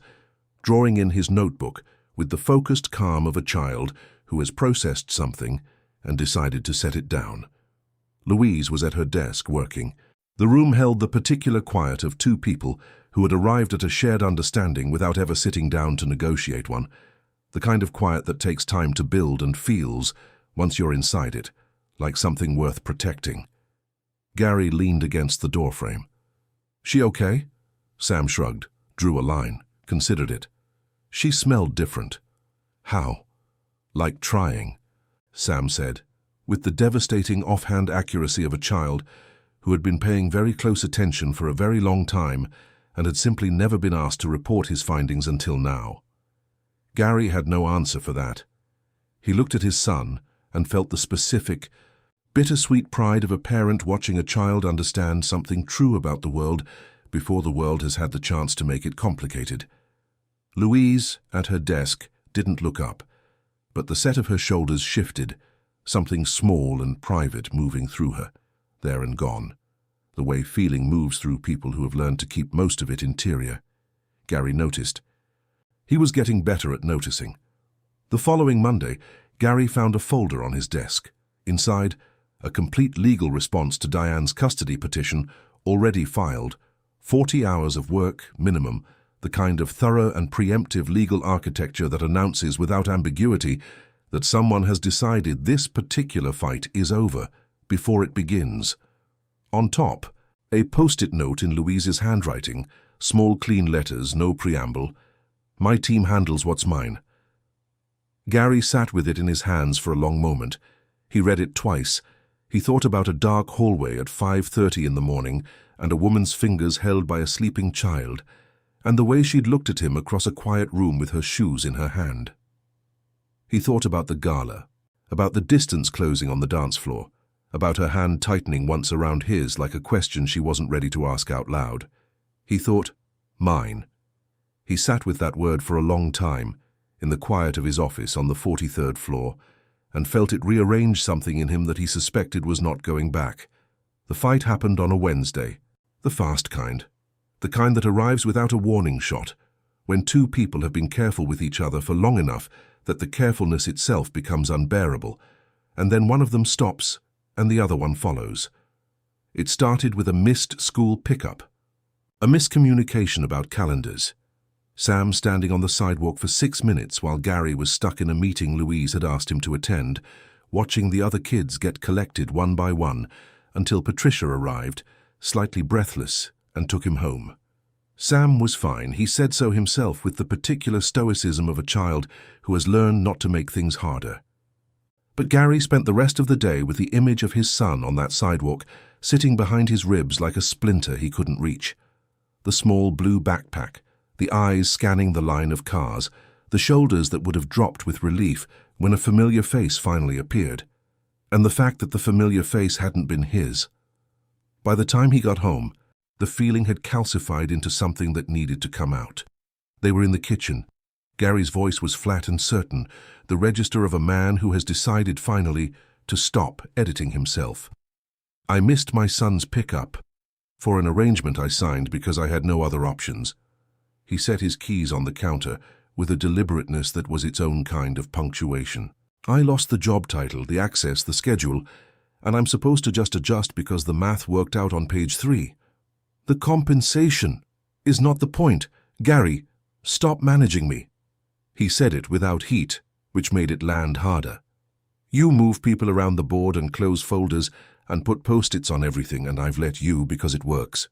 drawing in his notebook with the focused calm of a child who has processed something and decided to set it down. Louise was at her desk working. The room held the particular quiet of 2 people who had arrived at a shared understanding without ever sitting down to negotiate one, the kind of quiet that takes time to build and feels, once you're inside it, like something worth protecting. Gary leaned against the doorframe. "She okay?" Sam shrugged, drew a line, considered it. She smelled different. "How?" "Like trying," Sam said, with the devastating offhand accuracy of a child who had been paying very close attention for a very long time and had simply never been asked to report his findings until now. Gary had no answer for that. He looked at his son and felt the specific, bittersweet pride of a parent watching a child understand something true about the world before the world has had the chance to make it complicated. Louise, at her desk, didn't look up, but the set of her shoulders shifted, something small and private moving through her, there and gone, the way feeling moves through people who have learned to keep most of it interior. Gary noticed. He was getting better at noticing. The following Monday, Gary found a folder on his desk. Inside, a complete legal response to Diane's custody petition, already filed, 40 hours of work, minimum, the kind of thorough and preemptive legal architecture that announces without ambiguity that someone has decided this particular fight is over before it begins. On top, a post-it note in Louise's handwriting, small clean letters, no preamble. My team handles what's mine. Gary sat with it in his hands for a long moment. He read it twice. He thought about a dark hallway at 5:30 in the morning and a woman's fingers held by a sleeping child, and the way she'd looked at him across a quiet room with her shoes in her hand. He thought about the gala, about the distance closing on the dance floor, about her hand tightening once around his like a question she wasn't ready to ask out loud. He thought, mine. He sat with that word for a long time, in the quiet of his office on the 43rd floor, and felt it rearrange something in him that he suspected was not going back. The fight happened on a Wednesday, the fast kind, the kind that arrives without a warning shot, when two people have been careful with each other for long enough that the carefulness itself becomes unbearable, and then one of them stops and the other one follows. It started with a missed school pickup, a miscommunication about calendars. Sam standing on the sidewalk for 6 minutes while Gary was stuck in a meeting Louise had asked him to attend, watching the other kids get collected one by one until Patricia arrived, slightly breathless, and took him home. Sam was fine. He said so himself with the particular stoicism of a child who has learned not to make things harder. But Gary spent the rest of the day with the image of his son on that sidewalk, sitting behind his ribs like a splinter he couldn't reach. The small blue backpack, the eyes scanning the line of cars, the shoulders that would have dropped with relief when a familiar face finally appeared, and the fact that the familiar face hadn't been his. By the time he got home, the feeling had calcified into something that needed to come out. They were in the kitchen. Gary's voice was flat and certain, the register of a man who has decided finally to stop editing himself. I missed my son's pickup for an arrangement I signed because I had no other options. He set his keys on the counter with a deliberateness that was its own kind of punctuation. I lost the job title, the access, the schedule, and I'm supposed to just adjust because the math worked out on page 3. The compensation is not the point. Gary, stop managing me. He said it without heat, which made it land harder. You move people around the board and close folders and put post-its on everything, and I've let you because it works.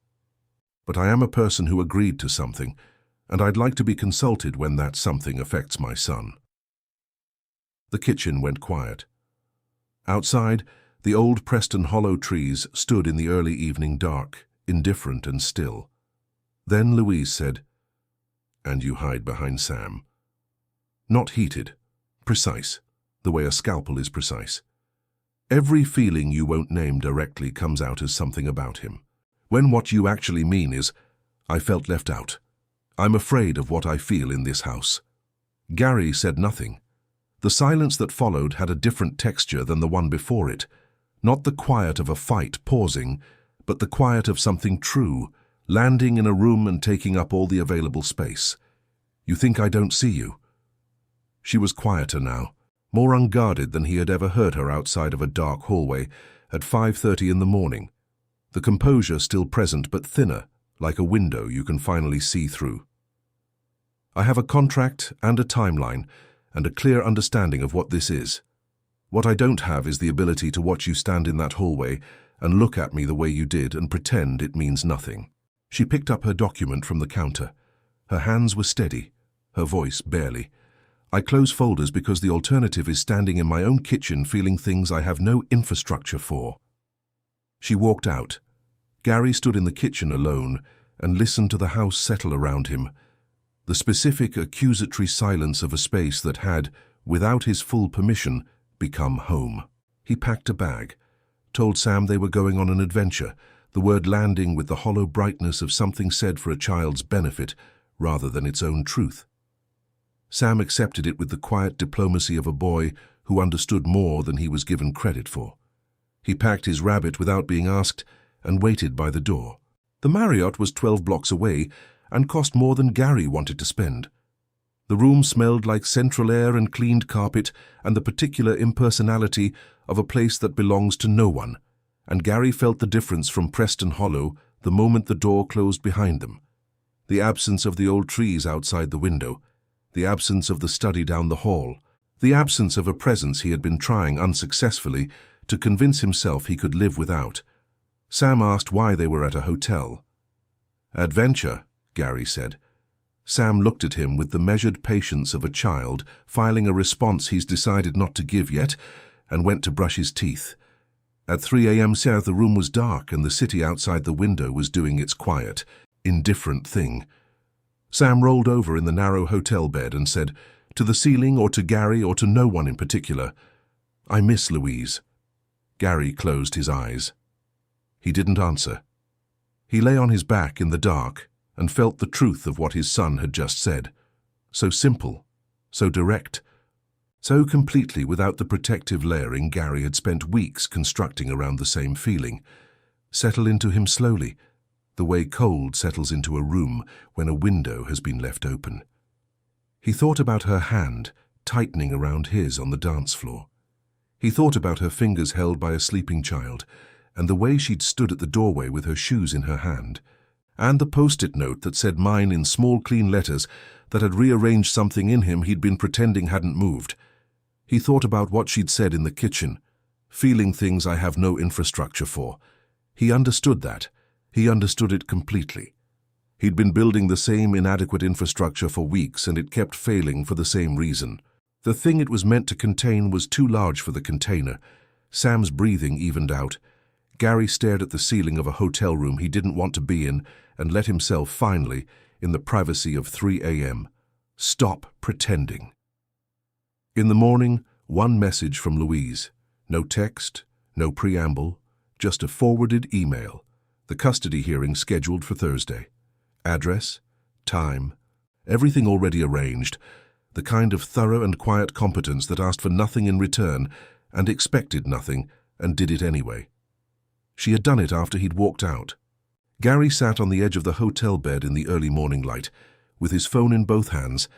But I am a person who agreed to something, and I'd like to be consulted when that something affects my son. The kitchen went quiet. Outside, the old Preston hollow trees stood in the early evening dark, indifferent and still. Then Louise said, "And you hide behind Sam." Not heated, precise, the way a scalpel is precise. Every feeling you won't name directly comes out as something about him, when what you actually mean is, I felt left out. I'm afraid of what I feel in this house. Gary said nothing. The silence that followed had a different texture than the one before it, not the quiet of a fight pausing, but the quiet of something true, landing in a room and taking up all the available space. You think I don't see you? She was quieter now, more unguarded than he had ever heard her outside of a dark hallway at 5:30 in the morning. The composure still present but thinner, like a window you can finally see through. I have a contract and a timeline and a clear understanding of what this is. What I don't have is the ability to watch you stand in that hallway and look at me the way you did and pretend it means nothing. She picked up her document from the counter. Her hands were steady, her voice barely. I close folders because the alternative is standing in my own kitchen feeling things I have no infrastructure for. She walked out. Gary stood in the kitchen alone and listened to the house settle around him, the specific accusatory silence of a space that had, without his full permission, become home. He packed a bag, told Sam they were going on an adventure, the word landing with the hollow brightness of something said for a child's benefit rather than its own truth. Sam accepted it with the quiet diplomacy of a boy who understood more than he was given credit for. He packed his rabbit without being asked and waited by the door. The Marriott was 12 blocks away and cost more than Gary wanted to spend. The room smelled like central air and cleaned carpet and the particular impersonality of a place that belongs to no one, and Gary felt the difference from Preston Hollow the moment the door closed behind them. The absence of the old trees outside the window, the absence of the study down the hall, the absence of a presence he had been trying unsuccessfully to convince himself he could live without. Sam asked why they were at a hotel. "Adventure," Gary said. Sam looked at him with the measured patience of a child filing a response he's decided not to give yet, and went to brush his teeth. At 3 a.m. the room was dark and the city outside the window was doing its quiet, indifferent thing. Sam rolled over in the narrow hotel bed and said, to the ceiling or to Gary or to no one in particular, "I miss Louise." Gary closed his eyes. He didn't answer. He lay on his back in the dark and felt the truth of what his son had just said. So simple, so direct, so completely without the protective layering Gary had spent weeks constructing around the same feeling. Settle into him slowly, the way cold settles into a room when a window has been left open. He thought about her hand tightening around his on the dance floor. He thought about her fingers held by a sleeping child, and the way she'd stood at the doorway with her shoes in her hand, and the post-it note that said mine in small clean letters that had rearranged something in him he'd been pretending hadn't moved. He thought about what she'd said in the kitchen, feeling things I have no infrastructure for. He understood that. He understood it completely. He'd been building the same inadequate infrastructure for weeks, and it kept failing for the same reason. The thing it was meant to contain was too large for the container. Sam's breathing evened out. Gary stared at the ceiling of a hotel room he didn't want to be in and let himself finally, in the privacy of 3 a.m., stop pretending. In the morning, one message from Louise. No text, no preamble, just a forwarded email. The custody hearing scheduled for Thursday. Address, time, everything already arranged. The kind of thorough and quiet competence that asked for nothing in return and expected nothing and did it anyway. She had done it after he'd walked out. Gary sat on the edge of the hotel bed in the early morning light, with his phone in both hands,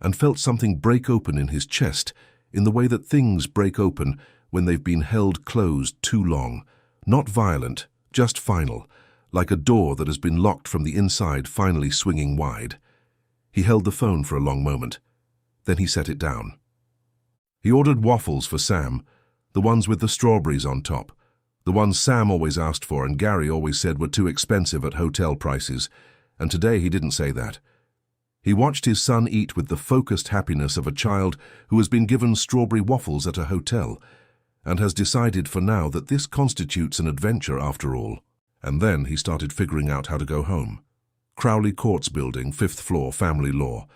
and felt something break open in his chest in the way that things break open when they've been held closed too long. Not violent, just final, like a door that has been locked from the inside finally swinging wide. He held the phone for a long moment. Then he set it down. He ordered waffles for Sam, the ones with the strawberries on top, the ones Sam always asked for and Gary always said were too expensive at hotel prices, and today he didn't say that. He watched his son eat with the focused happiness of a child who has been given strawberry waffles at a hotel, and has decided for now that this constitutes an adventure after all. And then he started figuring out how to go home. Crowley Courts building, 5th floor, family law.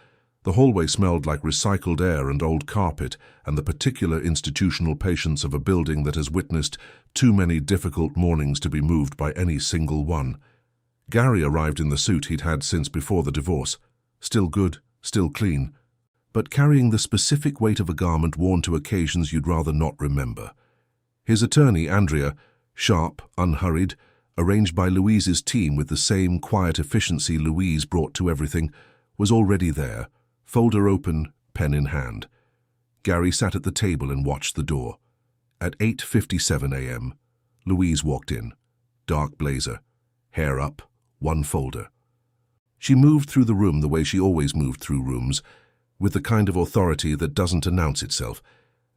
The hallway smelled like recycled air and old carpet and the particular institutional patience of a building that has witnessed too many difficult mornings to be moved by any single one. Gary arrived in the suit he'd had since before the divorce. Still good, still clean, but carrying the specific weight of a garment worn to occasions you'd rather not remember. His attorney, Andrea, sharp, unhurried, arranged by Louise's team with the same quiet efficiency Louise brought to everything, was already there, folder open, pen in hand. Gary sat at the table and watched the door. At 8:57 a.m., Louise walked in, dark blazer, hair up, one folder. She moved through the room the way she always moved through rooms, with the kind of authority that doesn't announce itself,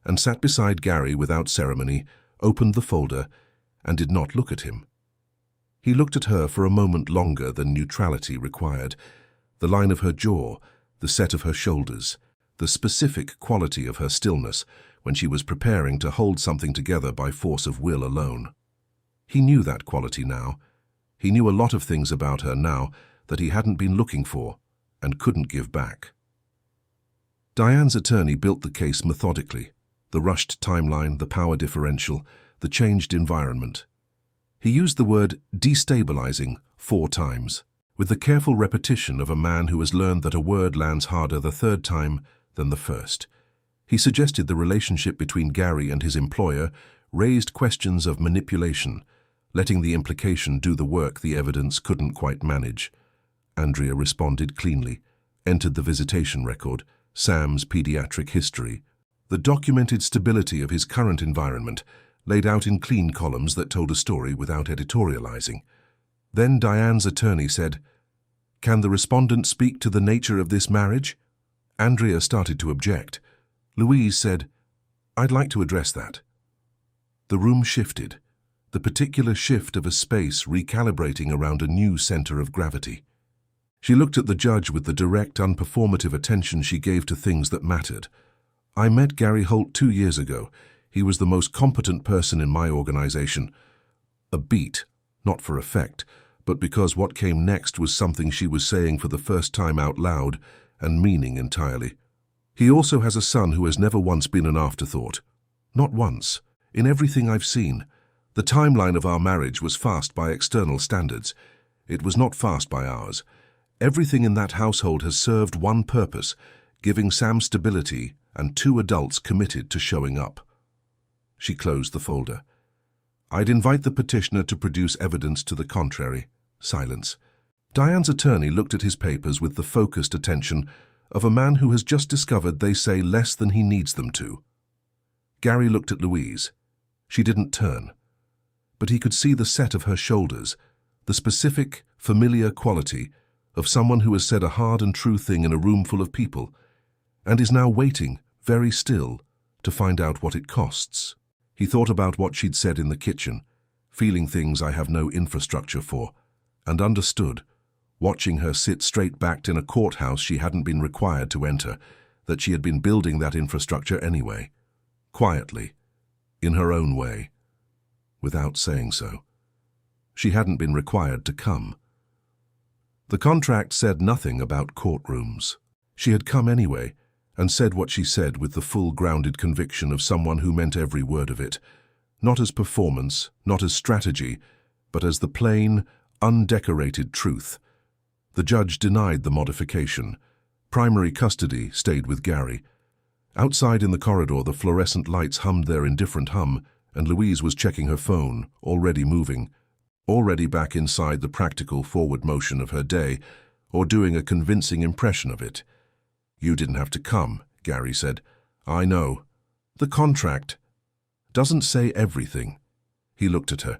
and sat beside Gary without ceremony, opened the folder, and did not look at him. He looked at her for a moment longer than neutrality required. The line of her jaw, the set of her shoulders, the specific quality of her stillness when she was preparing to hold something together by force of will alone. He knew that quality now. He knew a lot of things about her now that he hadn't been looking for and couldn't give back. Diane's attorney built the case methodically, the rushed timeline, the power differential, the changed environment. He used the word destabilizing 4 times, with the careful repetition of a man who has learned that a word lands harder the 3rd time than the first. He suggested the relationship between Gary and his employer raised questions of manipulation, letting the implication do the work the evidence couldn't quite manage. Andrea responded cleanly, entered the visitation record, Sam's pediatric history, the documented stability of his current environment, laid out in clean columns that told a story without editorializing. Then Diane's attorney said, "Can the respondent speak to the nature of this marriage?" Andrea started to object. Louise said, "I'd like to address that." The room shifted, the particular shift of a space recalibrating around a new center of gravity. She looked at the judge with the direct, unperformative attention she gave to things that mattered. "I met Gary Holt 2 years ago. He was the most competent person in my organization." A beat, not for effect, but because what came next was something she was saying for the first time out loud and meaning entirely. "He also has a son who has never once been an afterthought. Not once. In everything I've seen. The timeline of our marriage was fast by external standards. It was not fast by ours. Everything in that household has served one purpose, giving Sam stability and 2 adults committed to showing up." She closed the folder. "I'd invite the petitioner to produce evidence to the contrary." Silence. Diane's attorney looked at his papers with the focused attention of a man who has just discovered they say less than he needs them to. Gary looked at Louise. She didn't turn, but he could see the set of her shoulders, the specific, familiar quality of someone who has said a hard and true thing in a room full of people, and is now waiting, very still, to find out what it costs. He thought about what she'd said in the kitchen, feeling things I have no infrastructure for, and understood, watching her sit straight-backed in a courthouse she hadn't been required to enter, that she had been building that infrastructure anyway, quietly, in her own way, without saying so. She hadn't been required to come. The contract said nothing about courtrooms. She had come anyway, and said what she said with the full grounded conviction of someone who meant every word of it, not as performance, not as strategy, but as the plain, undecorated truth. The judge denied the modification. Primary custody stayed with Gary. Outside in the corridor, the fluorescent lights hummed their indifferent hum, and Louise was checking her phone, already moving, already back inside the practical forward motion of her day, or doing a convincing impression of it. "You didn't have to come," Gary said. "I know. The contract doesn't say everything." He looked at her.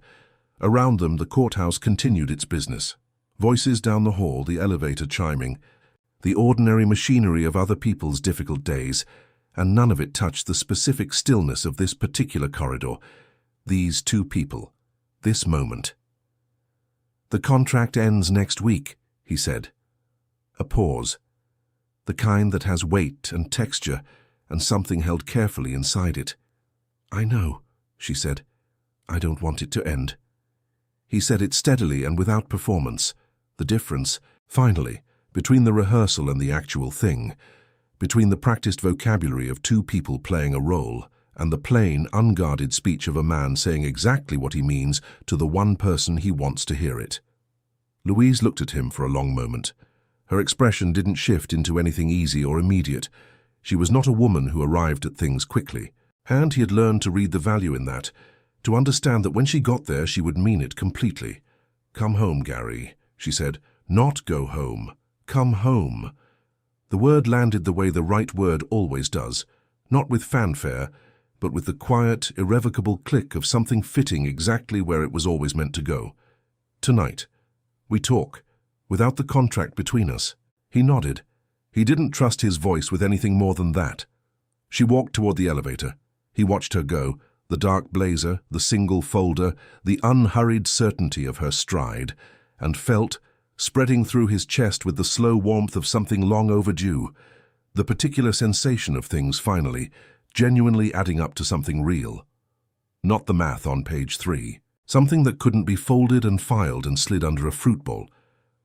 Around them, the courthouse continued its business. Voices down the hall, the elevator chiming, the ordinary machinery of other people's difficult days, and none of it touched the specific stillness of this particular corridor, these 2 people, this moment. "The contract ends next week," he said. A pause. The kind that has weight and texture and something held carefully inside it. "I know," she said. "I don't want it to end." He said it steadily and without performance. The difference, finally, between the rehearsal and the actual thing, between the practiced vocabulary of 2 people playing a role and the plain, unguarded speech of a man saying exactly what he means to the one person he wants to hear it. Louise looked at him for a long moment. Her expression didn't shift into anything easy or immediate. She was not a woman who arrived at things quickly, and he had learned to read the value in that, to understand that when she got there she would mean it completely. "Come home, Gary," she said. "Not go home. Come home." The word landed the way the right word always does, not with fanfare, but with the quiet, irrevocable click of something fitting exactly where it was always meant to go. "Tonight. We talk, without the contract between us." He nodded. He didn't trust his voice with anything more than that. She walked toward the elevator. He watched her go, the dark blazer, the single folder, the unhurried certainty of her stride, and felt, spreading through his chest with the slow warmth of something long overdue, the particular sensation of things finally, genuinely adding up to something real. Not the math on page 3. Something that couldn't be folded and filed and slid under a fruit bowl.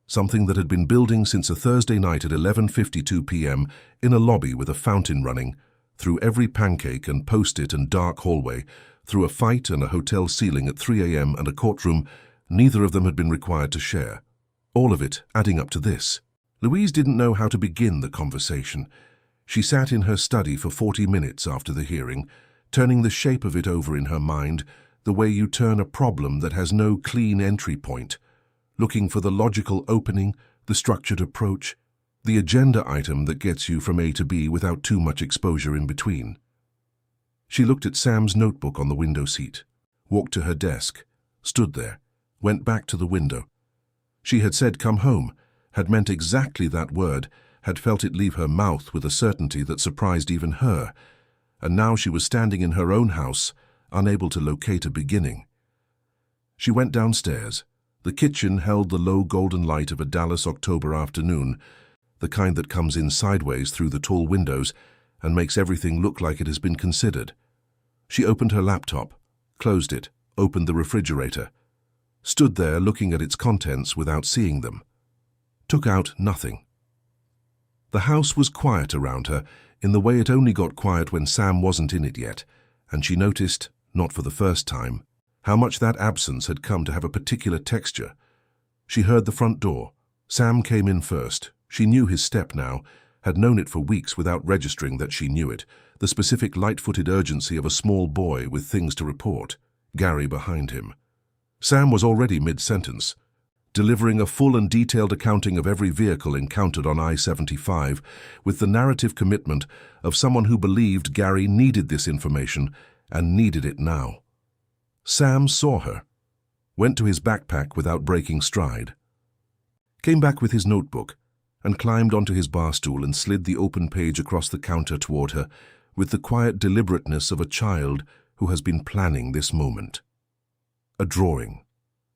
Something that had been building since a Thursday night at 11:52 p.m. in a lobby with a fountain running, through every pancake and post-it and dark hallway, through a fight and a hotel ceiling at 3 a.m. and a courtroom neither of them had been required to share. All of it adding up to this. Louise didn't know how to begin the conversation. She sat in her study for 40 minutes after the hearing, turning the shape of it over in her mind the way you turn a problem that has no clean entry point, looking for the logical opening, the structured approach, the agenda item that gets you from A to B without too much exposure in between. She looked at Sam's notebook on the window seat, walked to her desk, stood there, went back to the window. She had said come home, had meant exactly that word, had felt it leave her mouth with a certainty that surprised even her, and now she was standing in her own house, unable to locate a beginning. She went downstairs. The kitchen held the low golden light of a Dallas October afternoon, the kind that comes in sideways through the tall windows and makes everything look like it has been considered. She opened her laptop, closed it, opened the refrigerator, stood there looking at its contents without seeing them. Took out nothing. The house was quiet around her in the way it only got quiet when Sam wasn't in it yet, and she noticed, not for the first time, how much that absence had come to have a particular texture. She heard the front door. Sam came in first. She knew his step now, had known it for weeks without registering that she knew it, the specific light-footed urgency of a small boy with things to report, Gary behind him. Sam was already mid-sentence, delivering a full and detailed accounting of every vehicle encountered on I-75 with the narrative commitment of someone who believed Gary needed this information and needed it now. Sam saw her, went to his backpack without breaking stride, came back with his notebook, and climbed onto his bar stool and slid the open page across the counter toward her with the quiet deliberateness of a child who has been planning this moment. A drawing.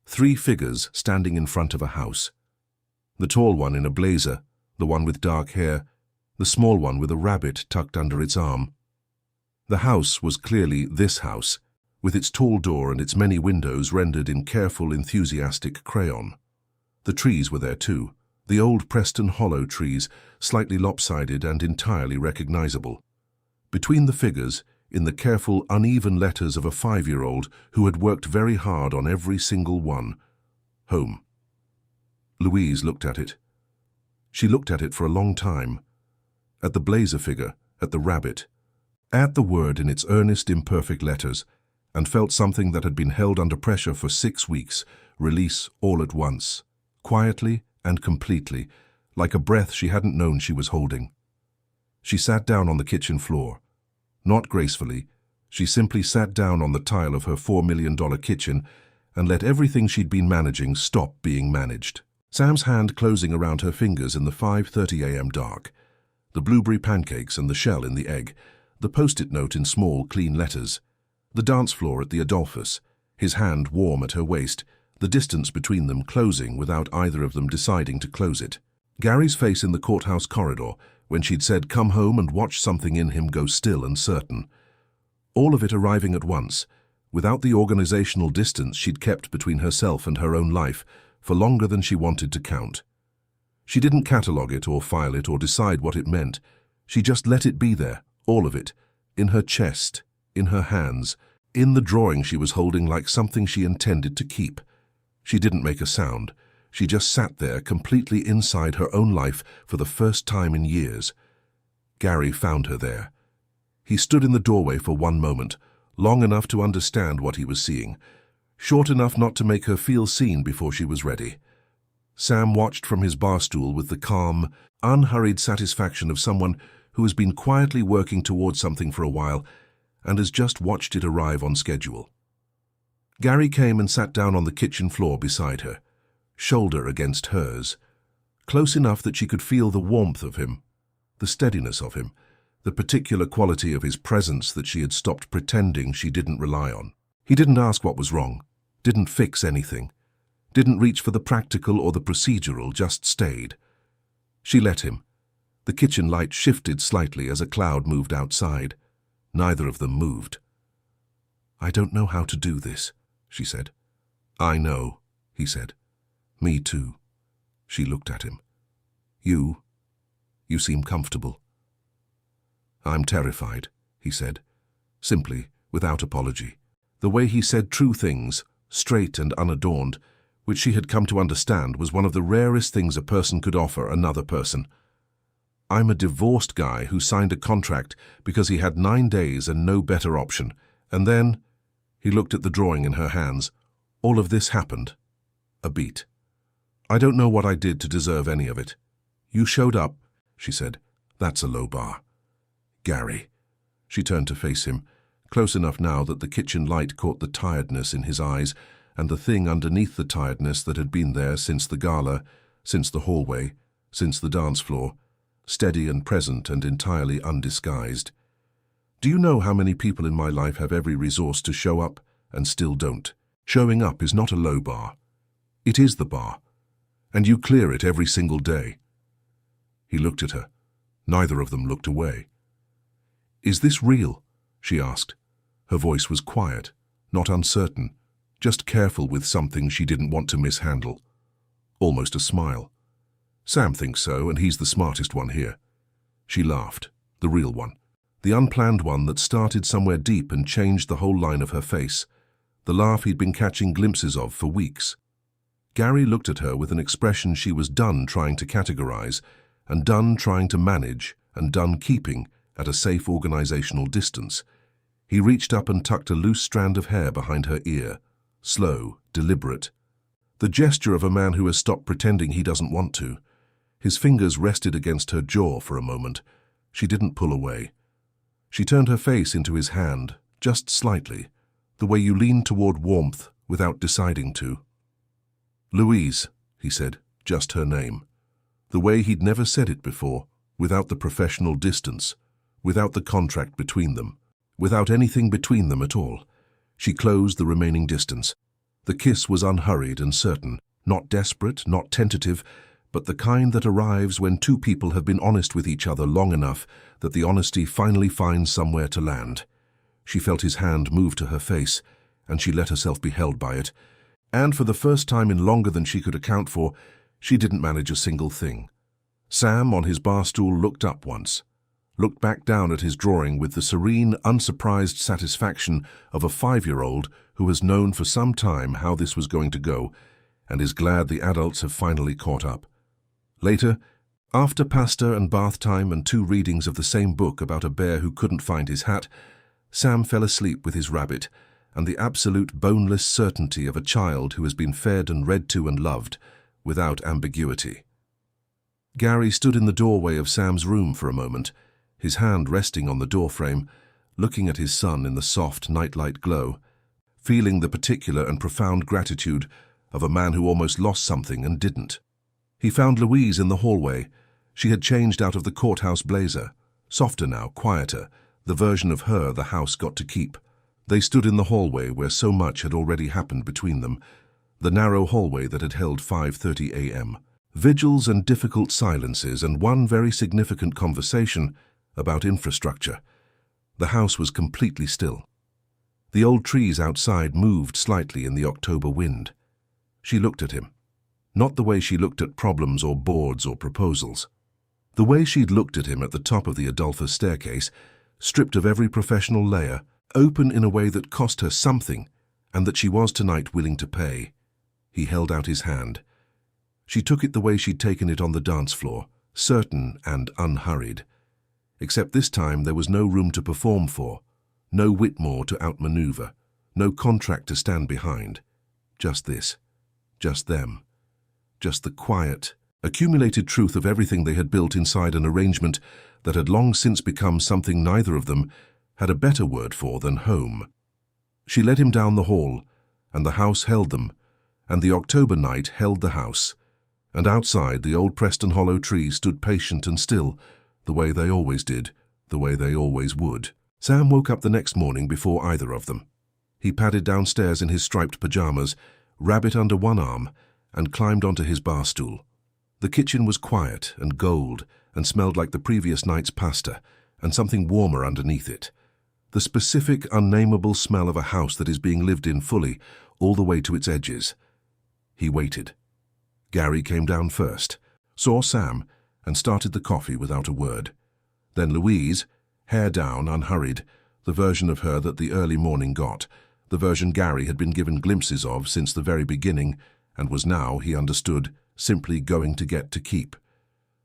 3 figures standing in front of a house. The tall one in a blazer, the one with dark hair, the small one with a rabbit tucked under its arm. The house was clearly this house, with its tall door and its many windows rendered in careful, enthusiastic crayon. The trees were there too, the old Preston Hollow trees, slightly lopsided and entirely recognizable. Between the figures, in the careful, uneven letters of a 5-year-old who had worked very hard on every single one, home. Louise looked at it. She looked at it for a long time, at the blazer figure, at the rabbit, at the word in its earnest, imperfect letters, and felt something that had been held under pressure for 6 weeks release all at once, quietly and completely, like a breath she hadn't known she was holding. She sat down on the kitchen floor. Not gracefully, she simply sat down on the tile of her $4 million kitchen and let everything she'd been managing stop being managed. Sam's hand closing around her fingers in the 5:30 a.m. dark, the blueberry pancakes and the shell in the egg, the post-it note in small, clean letters, the dance floor at the Adolphus, his hand warm at her waist, the distance between them closing without either of them deciding to close it. Gary's face in the courthouse corridor, when she'd said come home and watch something in him go still and certain. All of it arriving at once, without the organizational distance she'd kept between herself and her own life for longer than she wanted to count. She didn't catalogue it or file it or decide what it meant. She just let it be there, all of it, in her chest, in her hands, in the drawing she was holding like something she intended to keep. She didn't make a sound. She just sat there completely inside her own life for the first time in years. Gary found her there. He stood in the doorway for one moment, long enough to understand what he was seeing, short enough not to make her feel seen before she was ready. Sam watched from his bar stool with the calm, unhurried satisfaction of someone who has been quietly working towards something for a while and has just watched it arrive on schedule. Gary came and sat down on the kitchen floor beside her, shoulder against hers, close enough that she could feel the warmth of him, the steadiness of him, the particular quality of his presence that she had stopped pretending she didn't rely on. He didn't ask what was wrong, didn't fix anything, didn't reach for the practical or the procedural, just stayed. She let him. The kitchen light shifted slightly as a cloud moved outside. Neither of them moved. "I don't know how to do this," she said. "I know," he said. "Me too." She looked at him. You seem comfortable." "I'm terrified," he said, simply, without apology. The way he said true things, straight and unadorned, which she had come to understand was one of the rarest things a person could offer another person. I'm a divorced guy who signed a contract because he had 9 days and no better option. And then, he looked at the drawing in her hands, all of this happened. A beat. I don't know what I did to deserve any of it. You showed up, she said. That's a low bar. Gary. She turned to face him, close enough now that the kitchen light caught the tiredness in his eyes and the thing underneath the tiredness that had been there since the gala, since the hallway, since the dance floor, steady and present and entirely undisguised. Do you know how many people in my life have every resource to show up and still don't? Showing up is not a low bar. It is the bar. And you clear it every single day. He looked at her. Neither of them looked away. Is this real? She asked. Her voice was quiet, not uncertain, just careful with something she didn't want to mishandle. Almost a smile. Sam thinks so, and he's the smartest one here. She laughed, the real one, the unplanned one that started somewhere deep and changed the whole line of her face, the laugh he'd been catching glimpses of for weeks. Gary looked at her with an expression she was done trying to categorize, and done trying to manage, and done keeping at a safe organizational distance. He reached up and tucked a loose strand of hair behind her ear, slow, deliberate. The gesture of a man who has stopped pretending he doesn't want to. His fingers rested against her jaw for a moment. She didn't pull away. She turned her face into his hand, just slightly, the way you lean toward warmth without deciding to. Louise, he said, just her name. The way he'd never said it before, without the professional distance, without the contract between them, without anything between them at all. She closed the remaining distance. The kiss was unhurried and certain, not desperate, not tentative, but the kind that arrives when two people have been honest with each other long enough that the honesty finally finds somewhere to land. She felt his hand move to her face, and she let herself be held by it. And for the first time in longer than she could account for, she didn't manage a single thing. Sam, on his bar stool, looked up once, looked back down at his drawing with the serene, unsurprised satisfaction of a 5-year-old who has known for some time how this was going to go, and is glad the adults have finally caught up. Later, after pasta and bath time and 2 readings of the same book about a bear who couldn't find his hat, Sam fell asleep with his rabbit and the absolute boneless certainty of a child who has been fed and read to and loved, without ambiguity. Gary stood in the doorway of Sam's room for a moment, his hand resting on the doorframe, looking at his son in the soft nightlight glow, feeling the particular and profound gratitude of a man who almost lost something and didn't. He found Louise in the hallway. She had changed out of the courthouse blazer, softer now, quieter, the version of her the house got to keep. They stood in the hallway where so much had already happened between them, the narrow hallway that had held 5:30 a.m. Vigils and difficult silences and one very significant conversation about infrastructure. The house was completely still. The old trees outside moved slightly in the October wind. She looked at him. Not the way she looked at problems or boards or proposals. The way she'd looked at him at the top of the Adolphus staircase, stripped of every professional layer, open in a way that cost her something, and that she was tonight willing to pay. He held out his hand. She took it the way she'd taken it on the dance floor, certain and unhurried. Except this time there was no room to perform for, no Whitmore to outmaneuver, no contract to stand behind. Just this. Just them. Just the quiet, accumulated truth of everything they had built inside an arrangement that had long since become something neither of them had a better word for than home. She led him down the hall, and the house held them, and the October night held the house, and outside the old Preston Hollow trees stood patient and still, the way they always did, the way they always would. Sam woke up the next morning before either of them. He padded downstairs in his striped pajamas, rabbit under one arm, and climbed onto his bar stool. The kitchen was quiet and gold and smelled like the previous night's pasta, and something warmer underneath it. The specific, unnameable smell of a house that is being lived in fully, all the way to its edges. He waited. Gary came down first, saw Sam, and started the coffee without a word. Then Louise, hair down, unhurried, the version of her that the early morning got, the version Gary had been given glimpses of since the very beginning, and was now, he understood, simply going to get to keep.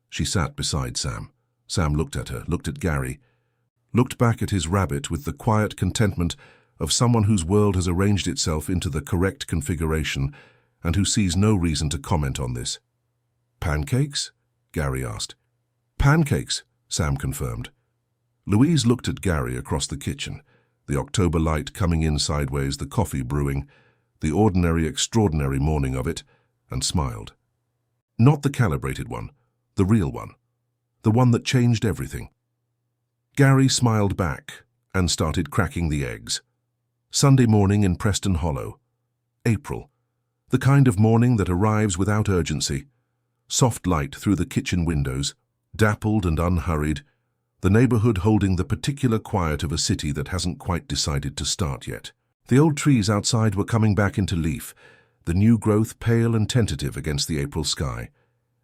She sat beside Sam, Sam looked at her, looked at Gary, looked back at his rabbit with the quiet contentment of someone whose world has arranged itself into the correct configuration and who sees no reason to comment on this. "Pancakes?" Gary asked. "Pancakes," Sam confirmed. Louise looked at Gary across the kitchen, the October light coming in sideways, the coffee brewing, the ordinary extraordinary morning of it, and smiled. Not the calibrated one, the real one, the one that changed everything. Gary smiled back and started cracking the eggs. Sunday morning in Preston Hollow. April. The kind of morning that arrives without urgency. Soft light through the kitchen windows, dappled and unhurried, the neighborhood holding the particular quiet of a city that hasn't quite decided to start yet. The old trees outside were coming back into leaf, the new growth pale and tentative against the April sky,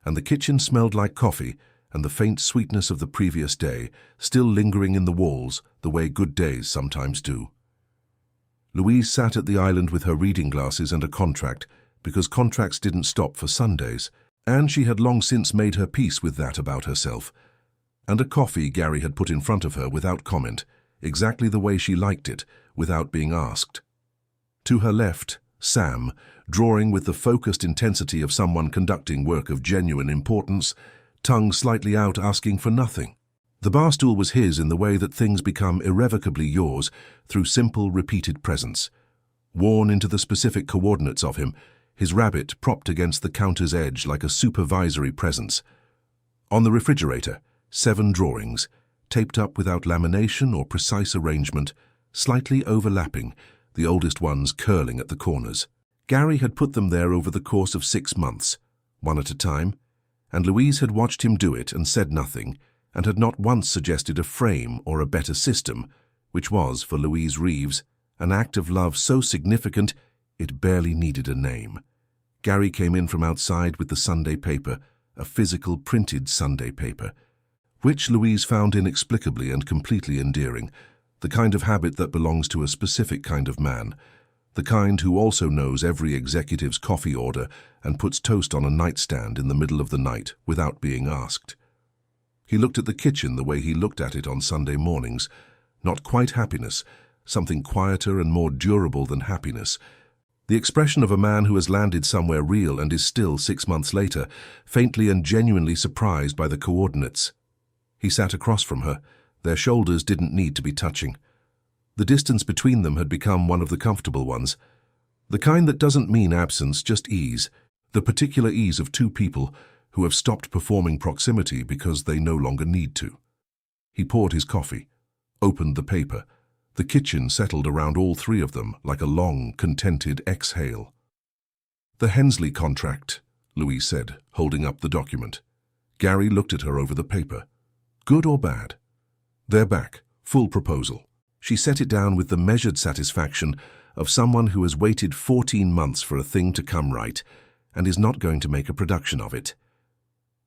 and the kitchen smelled like coffee and the faint sweetness of the previous day still lingering in the walls the way good days sometimes do. Louise sat at the island with her reading glasses and a contract, because contracts didn't stop for Sundays, and she had long since made her peace with that about herself, and a coffee Gary had put in front of her without comment, exactly the way she liked it, without being asked. To her left, Sam, drawing with the focused intensity of someone conducting work of genuine importance, tongue slightly out asking for nothing. The bar stool was his in the way that things become irrevocably yours through simple, repeated presence. Worn into the specific coordinates of him, his rabbit propped against the counter's edge like a supervisory presence. On the refrigerator, 7 drawings, taped up without lamination or precise arrangement, slightly overlapping, the oldest ones curling at the corners. Gary had put them there over the course of 6 months, one at a time, and Louise had watched him do it and said nothing, and had not once suggested a frame or a better system, which was, for Louise Reeves, an act of love so significant it barely needed a name. Gary came in from outside with the Sunday paper, a physical printed Sunday paper, which Louise found inexplicably and completely endearing, the kind of habit that belongs to a specific kind of man, the kind who also knows every executive's coffee order and puts toast on a nightstand in the middle of the night without being asked. He looked at the kitchen the way he looked at it on Sunday mornings, not quite happiness, something quieter and more durable than happiness, the expression of a man who has landed somewhere real and is still, 6 months later, faintly and genuinely surprised by the coordinates. He sat across from her. Their shoulders didn't need to be touching. The distance between them had become one of the comfortable ones, the kind that doesn't mean absence, just ease, the particular ease of 2 people who have stopped performing proximity because they no longer need to. He poured his coffee, opened the paper. The kitchen settled around all 3 of them like a long, contented exhale. "The Hensley contract," Louise said, holding up the document. Gary looked at her over the paper. "Good or bad?" "They're back. Full proposal." She set it down with the measured satisfaction of someone who has waited 14 months for a thing to come right and is not going to make a production of it.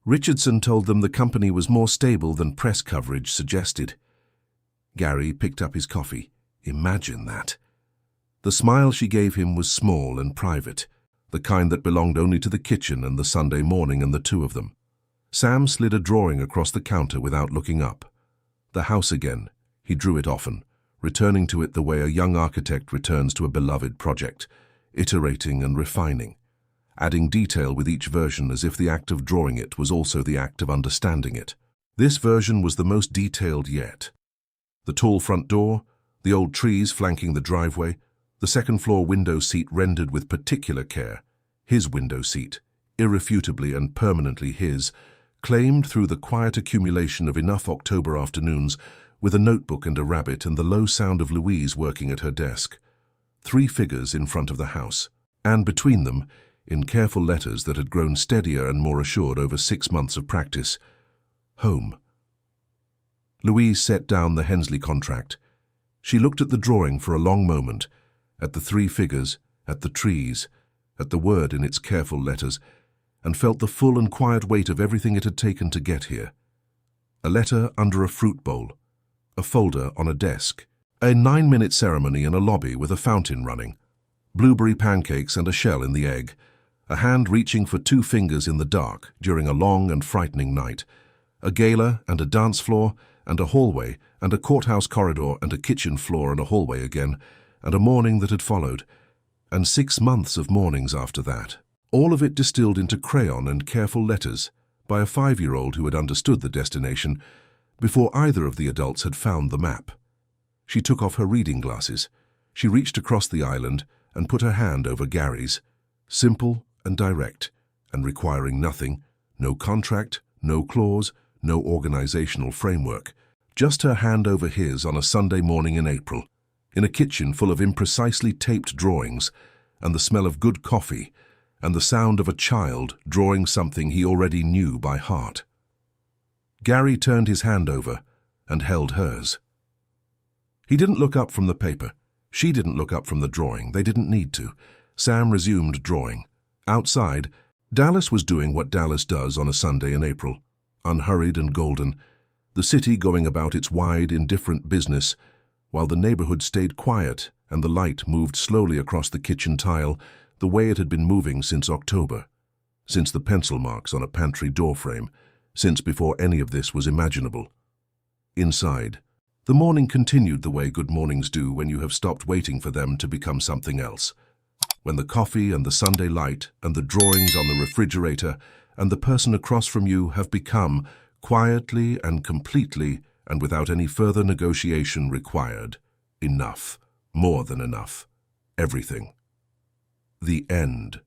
Richardson told them the company was more stable than press coverage suggested. Gary picked up his coffee. Imagine that. The smile she gave him was small and private, the kind that belonged only to the kitchen and the Sunday morning and the 2 of them. Sam slid a drawing across the counter without looking up. The house again. He drew it often, returning to it the way a young architect returns to a beloved project, iterating and refining, adding detail with each version as if the act of drawing it was also the act of understanding it. This version was the most detailed yet. The tall front door, the old trees flanking the driveway, the second-floor window seat rendered with particular care, his window seat, irrefutably and permanently his, claimed through the quiet accumulation of enough October afternoons with a notebook and a rabbit and the low sound of Louise working at her desk. 3 figures in front of the house, and between them, in careful letters that had grown steadier and more assured over 6 months of practice, home. Louise set down the Hensley contract. She looked at the drawing for a long moment, at the 3 figures, at the trees, at the word in its careful letters, and felt the full and quiet weight of everything it had taken to get here. A letter under a fruit bowl, a folder on a desk, a 9-minute ceremony in a lobby with a fountain running, blueberry pancakes and a shell in the egg, a hand reaching for 2 fingers in the dark during a long and frightening night, A gala and a dance floor and a hallway and a courthouse corridor and a kitchen floor and a hallway again, and a morning that had followed, and 6 months of mornings after that. All of it distilled into crayon and careful letters by a 5-year-old who had understood the destination before either of the adults had found the map. She took off her reading glasses. She reached across the island and put her hand over Gary's, simple and direct, and requiring nothing, no contract, no clause, no organizational framework, just her hand over his on a Sunday morning in April, in a kitchen full of imprecisely taped drawings, and the smell of good coffee, and the sound of a child drawing something he already knew by heart. Gary turned his hand over and held hers. He didn't look up from the paper. She didn't look up from the drawing. They didn't need to. Sam resumed drawing. Outside, Dallas was doing what Dallas does on a Sunday in April, unhurried and golden, the city going about its wide, indifferent business, while the neighborhood stayed quiet and the light moved slowly across the kitchen tile the way it had been moving since October, since the pencil marks on a pantry doorframe, since before any of this was imaginable. Inside, the morning continued the way good mornings do when you have stopped waiting for them to become something else, when the coffee and the Sunday light and the drawings on the refrigerator and the person across from you have become, quietly and completely and without any further negotiation required, enough, more than enough, everything. The end.